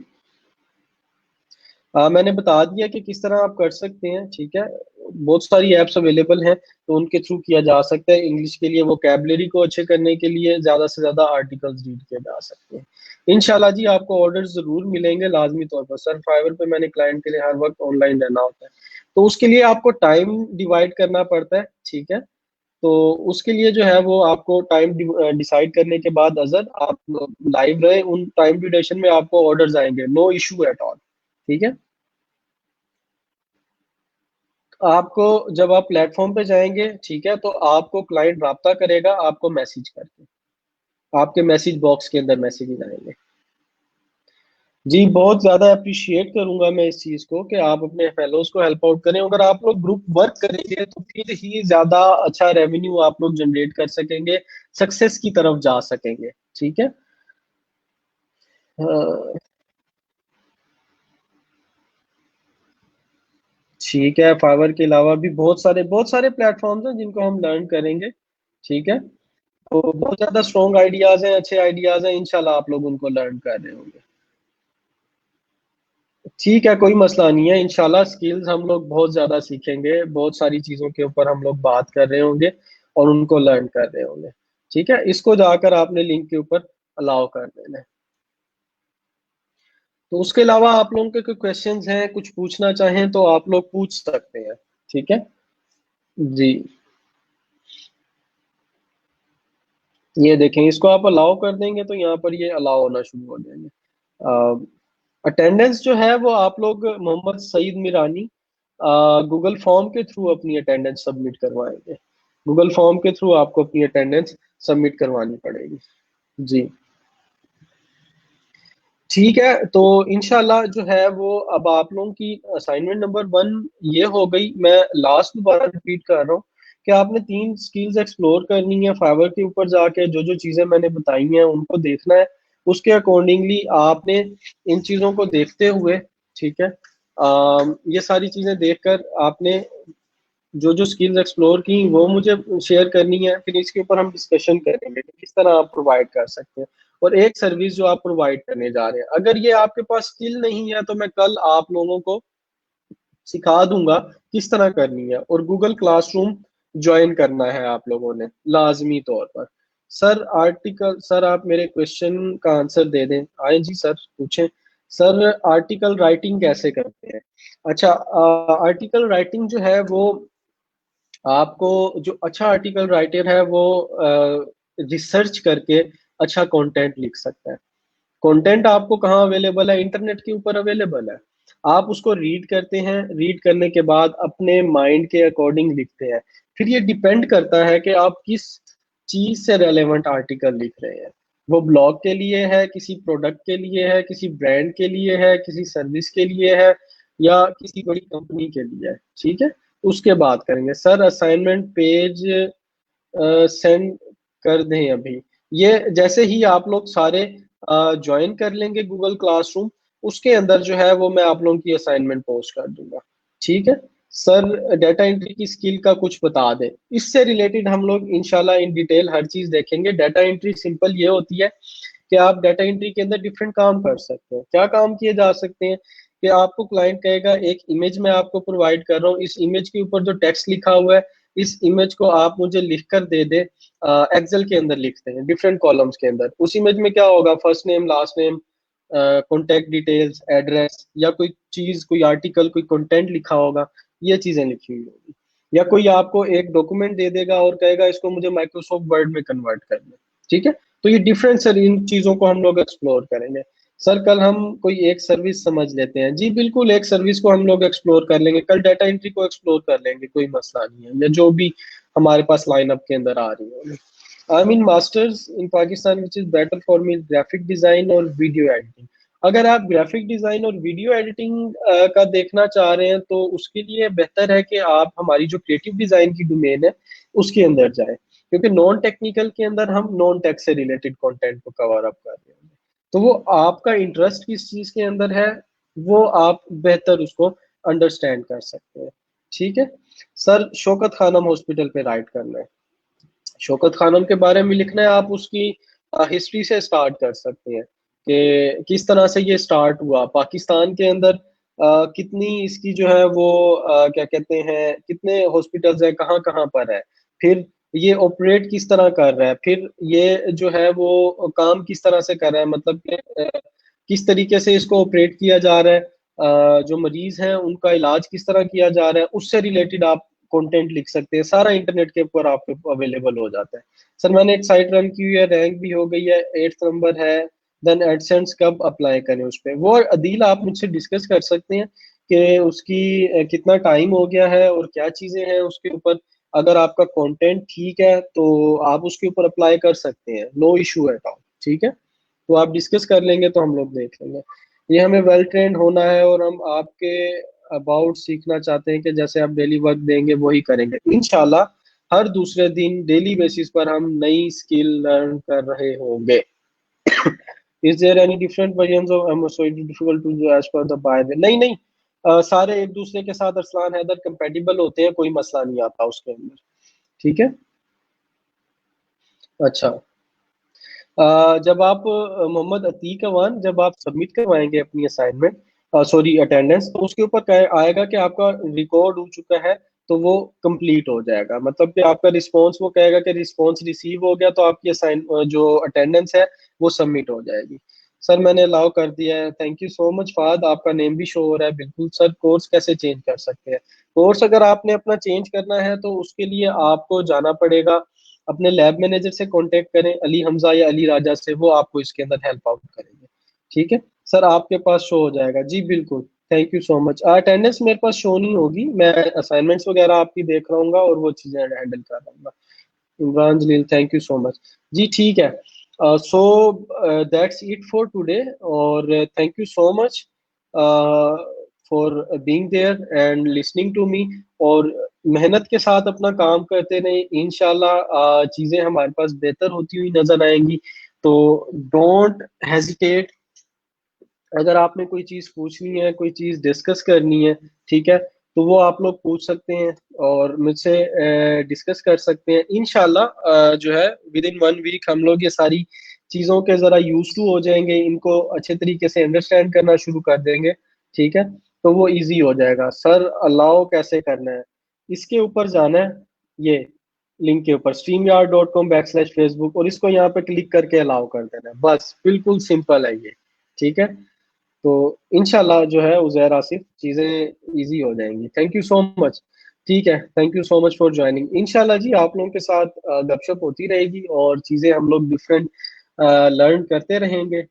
मैंने बता दिया कि किस तरह आप कर सकते हैं। ठीक है। बहुत सारी एप्स अवेलेबल हैं तो उनके थ्रू किया जा सकता है। इंग्लिश के लिए वोकैबुलरी को अच्छे करने के लिए ज्यादा से ज्यादा आर्टिकल्स रीड किए जा सकते हैं। इंशाल्लाह जी आपको ऑर्डर जरूर मिलेंगे लाजमी तौर पर। सर फाइवर पे मैंने क्लाइंट के लिए हर वक्त ऑनलाइन रहना होता है, तो उसके लिए आपको टाइम डिवाइड करना पड़ता है। ठीक है। तो उसके लिए जो है वो आपको टाइम डिसाइड करने के बाद अजर आप लाइव रहे, उन टाइम ड्यूरेशन में आपको ऑर्डर्स आएंगे, नो इशू एट ऑल। ठीक है। आपको जब आप प्लेटफॉर्म पे जाएंगे, ठीक है, तो आपको क्लाइंट राब्ता करेगा आपको मैसेज करके, आपके मैसेज बॉक्स के अंदर मैसेजेस आएंगे। जी बहुत ज्यादा अप्रिशिएट करूंगा मैं इस चीज को कि आप अपने फेलोज को हेल्प आउट करें। अगर आप लोग ग्रुप वर्क करेंगे तो फिर ही ज्यादा अच्छा रेवेन्यू आप लोग जनरेट कर सकेंगे, सक्सेस की तरफ जा सकेंगे। ठीक है। हाँ, ठीक है। फाइवर के अलावा भी बहुत सारे प्लेटफॉर्म्स हैं जिनको हम लर्न करेंगे। ठीक है। तो बहुत ज्यादा स्ट्रॉन्ग आइडियाज हैं, अच्छे आइडियाज हैं, इंशाल्लाह आप लोग उनको लर्न कर रहे होंगे। ठीक है, कोई मसला नहीं है। इंशाल्लाह स्किल्स हम लोग बहुत ज्यादा सीखेंगे, बहुत सारी चीजों के ऊपर हम लोग बात कर रहे होंगे और उनको लर्न कर रहे होंगे। ठीक है। इसको जाकर आपने लिंक के ऊपर अलाउ कर देना है। तो उसके अलावा आप लोगों के कोई क्वेश्चंस हैं, कुछ पूछना चाहें तो आप लोग पूछ सकते हैं। ठीक है। जी। ये देखें, इसको आप अलाउ कर देंगे तो यहाँ पर ये अलाउ होना शुरू हो जाएंगे। अटेंडेंस जो है वो आप लोग मोहम्मद सईद मिरानी गूगल फॉर्म के थ्रू अपनी अटेंडेंस सबमिट करवाएंगे। गूगल फॉर्म के थ्रू आपको अपनी अटेंडेंस सबमिट करवानी पड़ेगी। जी। ठीक है। तो इंशाल्लाह जो है वो अब आप लोगों की असाइनमेंट नंबर 1 ये हो गई। मैं लास्ट दोबारा रिपीट कर रहा हूँ कि आपने 3 स्किल्स एक्सप्लोर करनी है फाइवर के ऊपर जाके, जो जो चीजें मैंने बताई हैं उनको देखना है। उसके अकॉर्डिंगली आपने इन चीजों को देखते हुए, ठीक है, ये सारी चीजें देखकर आपने जो जो स्किल्स एक्सप्लोर की वो मुझे शेयर करनी है, फिर इसके ऊपर हम डिस्कशन करेंगे कि किस तरह आप प्रोवाइड कर सकते हैं। और एक सर्विस जो आप प्रोवाइड करने जा रहे हैं, अगर ये आपके पास स्किल नहीं है तो मैं कल आप लोगों को सिखा दूंगा किस तरह करनी है। और गूगल क्लासरूम ज्वाइन करना है आप लोगों ने लाजमी तौर पर। सर आर्टिकल, सर आप मेरे क्वेश्चन का आंसर दे दें। आए जी सर, पूछें। सर आर्टिकल राइटिंग कैसे करते हैं? अच्छा, आर्टिकल राइटिंग जो है वो आपको, जो अच्छा आर्टिकल राइटर है वो रिसर्च करके अच्छा कंटेंट लिख सकता है। कंटेंट आपको कहाँ अवेलेबल है? इंटरनेट के ऊपर अवेलेबल है। आप उसको रीड करते हैं, रीड करने के बाद अपने माइंड के अकॉर्डिंग लिखते हैं। फिर ये डिपेंड करता है कि आप किस चीज से रेलेवेंट आर्टिकल लिख रहे हैं। वो ब्लॉग के लिए है, किसी प्रोडक्ट के लिए है, किसी ब्रांड के लिए है, किसी सर्विस के लिए है, या किसी बड़ी कंपनी के लिए है। ठीक है, उसके बाद करेंगे। सर असाइनमेंट पेज सेंड कर दें अभी? ये जैसे ही आप लोग सारे ज्वाइन कर लेंगे गूगल क्लासरूम, उसके अंदर जो है वो मैं आप लोगों की असाइनमेंट पोस्ट कर दूंगा। ठीक है। सर डाटा एंट्री की स्किल का कुछ बता दें, इससे रिलेटेड हम लोग इंशाल्लाह इन डिटेल हर चीज देखेंगे। डाटा एंट्री सिंपल ये होती है कि आप डाटा एंट्री के अंदर डिफरेंट काम कर सकते हैं। क्या काम किए जा सकते हैं कि आपको क्लाइंट कहेगा एक इमेज मैं आपको प्रोवाइड कर रहा हूँ, इस इमेज के ऊपर जो टेक्स्ट लिखा हुआ है, इस इमेज को आप मुझे लिख कर दे दे। एक्सेल के अंदर लिखते हैं डिफरेंट कॉलम्स के अंदर। उस इमेज में क्या होगा? First name, last name, contact details, address, या कोई चीज, कोई आर्टिकल, कोई कंटेंट लिखा होगा, ये चीजें लिखी हुई होगी। या कोई आपको एक डॉक्यूमेंट दे देगा और कहेगा इसको मुझे माइक्रोसॉफ्ट वर्ड में कन्वर्ट कर दे। ठीक है। तो ये डिफरेंट सर, इन चीजों को हम लोग एक्सप्लोर करेंगे। सर कल हम कोई एक सर्विस समझ लेते हैं। जी बिल्कुल, एक सर्विस को हम लोग एक्सप्लोर कर लेंगे कल, डाटा एंट्री को एक्सप्लोर कर लेंगे, कोई मसला नहीं है, या जो भी हमारे पास लाइनअप के अंदर आ रही है। I mean masters in Pakistan which is better for me graphic design और वीडियो एडिटिंग। अगर आप ग्राफिक डिजाइन और वीडियो एडिटिंग का देखना चाह रहे हैं तो उसके लिए बेहतर है कि आप हमारी जो क्रिएटिव डिजाइन की डोमेन है उसके अंदर जाएं, क्योंकि नॉन टेक्निकल के अंदर हम नॉन टेक से रिलेटेड कंटेंट को कवर अप कर रहे हैं। तो वो आपका इंटरेस्ट किस चीज के अंदर है, वो आप बेहतर उसको अंडरस्टैंड कर सकते हैं। ठीक है। सर शौकत खानम हॉस्पिटल पे राइट करना है। शौकत खानम के बारे में लिखना है, आप उसकी हिस्ट्री से स्टार्ट कर सकते हैं कि किस तरह से ये स्टार्ट हुआ पाकिस्तान के अंदर। कितनी इसकी जो है वो क्या कहते हैं, कितने हॉस्पिटल्स हैं, कहाँ कहाँ पर है, फिर ये ऑपरेट किस तरह कर रहा है, फिर ये जो है वो काम किस तरह से कर रहा है, मतलब कि किस तरीके से इसको ऑपरेट किया जा रहा है, जो मरीज हैं उनका इलाज किस तरह किया जा रहा है, उससे रिलेटेड आप कंटेंट लिख सकते हैं। सारा इंटरनेट के ऊपर आपको अवेलेबल हो जाता है। सर मैंने एक साइट रन की हुई है, रैंक भी हो गई है, 8th नंबर है। देन एडसेंस कब अप्लाई करें उस पर, वो अदील आप मुझसे डिस्कस कर सकते हैं कि उसकी कितना टाइम हो गया है और क्या चीजें हैं उसके ऊपर। अगर आपका कंटेंट ठीक है तो आप उसके ऊपर अप्लाई कर सकते हैं, नो इशू एट ऑल। ठीक है। तो आप डिस्कस कर लेंगे तो हम लोग देख लेंगे। ये हमें वेल ट्रेंड होना है और हम आपके अबाउट सीखना चाहते हैं कि जैसे आप डेली वर्क देंगे वही करेंगे इंशाल्लाह। हर दूसरे दिन डेली बेसिस पर हम नई स्किल लर्न कर रहे होंगे। Is there any different versions of M so it difficult to age per the by way? नहीं नहीं, सारे एक दूसरे के साथ अरसलान हैदर कंपेटिबल होते हैं, कोई मसला नहीं आता उसके अंदर। ठीक है। अच्छा, जब आप मोहम्मद अतीक अवान, जब आप सबमिट करवाएंगे अपनी असाइनमेंट, सॉरी अटेंडेंस, तो उसके ऊपर आएगा कि आपका रिकॉर्ड हो चुका है, तो वो कंप्लीट हो जाएगा। मतलब कि आपका रिस्पांस, वो कहेगा कि रिस्पांस रिसीव हो गया, तो आपकी असाइन जो अटेंडेंस है वो सबमिट हो जाएगी। सर मैंने अलाउ कर दिया है, thank you so much Fahd, आपका नेम भी शो हो रहा है। बिल्कुल सर, कोर्स कैसे चेंज कर सकते हैं? कोर्स अगर आपने अपना चेंज करना है तो उसके लिए आपको जाना पड़ेगा, अपने लैब मैनेजर से कांटेक्ट करें, अली हमजा या अली राजा से, वो आपको इसके अंदर हेल्प आउट करेंगे। ठीक है। सर आपके पास शो हो जाएगा। जी बिल्कुल, thank you so much. Attendance मेरे पास शो नहीं होगी, मैं असाइनमेंट्स वगैरह आपकी देख रहा हूँ और वो चीजें हैंडल कर रहा हूँ। Imran Jalil, thank you so much. जी ठीक है। So that's it for today, और thank you so much for being there and listening to me. और मेहनत के साथ अपना काम करते रहे, इंशाल्लाह चीजें हमारे पास बेहतर होती हुई नजर आएंगी। तो डोंट हेजिटेट अगर आपने कोई चीज़ पूछनी है, कोई चीज़ डिस्कस करनी है, ठीक है, तो वो आप लोग पूछ सकते हैं और मुझसे डिस्कस कर सकते हैं। इंशाल्लाह जो है विद इन 1 वीक हम लोग ये सारी चीज़ों के ज़रा यूज़ टू हो जाएँगे, इनको अच्छे तरीके से अंडरस्टैंड करना शुरू कर देंगे, ठीक है? तो वो ईज़ी हो जाएगा। सर अलाउ कैसे करना है? इसके ऊपर जाना है, ये लिंक के ऊपर streamyard.com/facebook, और इसको यहाँ पे क्लिक करके अलाउ कर देना है। बस बिल्कुल सिंपल है ये, ठीक है? तो इंशाल्लाह जो है उज़ैर आसिफ चीज़ें ईज़ी हो जाएँगी। Thank you so much. ठीक है, thank you so much for joining. इंशाल्लाह जी आप लोगों के साथ गपशप होती रहेगी और चीज़ें हम लोग डिफरेंट लर्न करते रहेंगे।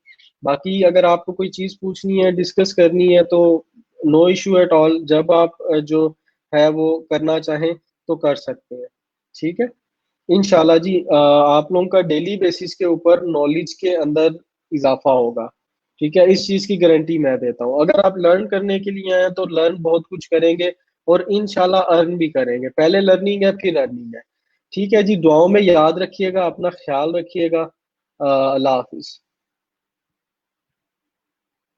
बाकी अगर आपको कोई चीज़ पूछनी है, डिस्कस करनी है तो नो इश्यू एट ऑल, जब आप जो है वो करना चाहें तो कर सकते हैं। ठीक है? इंशाल्लाह जी आप लोगों का डेली बेसिस के ऊपर नॉलेज के अंदर इज़ाफ़ा होगा। ठीक है? इस चीज़ की गारंटी मैं देता हूँ। अगर आप लर्न करने के लिए आए हैं तो लर्न बहुत कुछ करेंगे और इंशाल्लाह अर्न भी करेंगे। पहले लर्निंग है फिर अर्निंग है। ठीक है जी, दुआओं में याद रखिएगा, अपना ख़्याल रखिएगा। अल्लाह हाफ़िज़।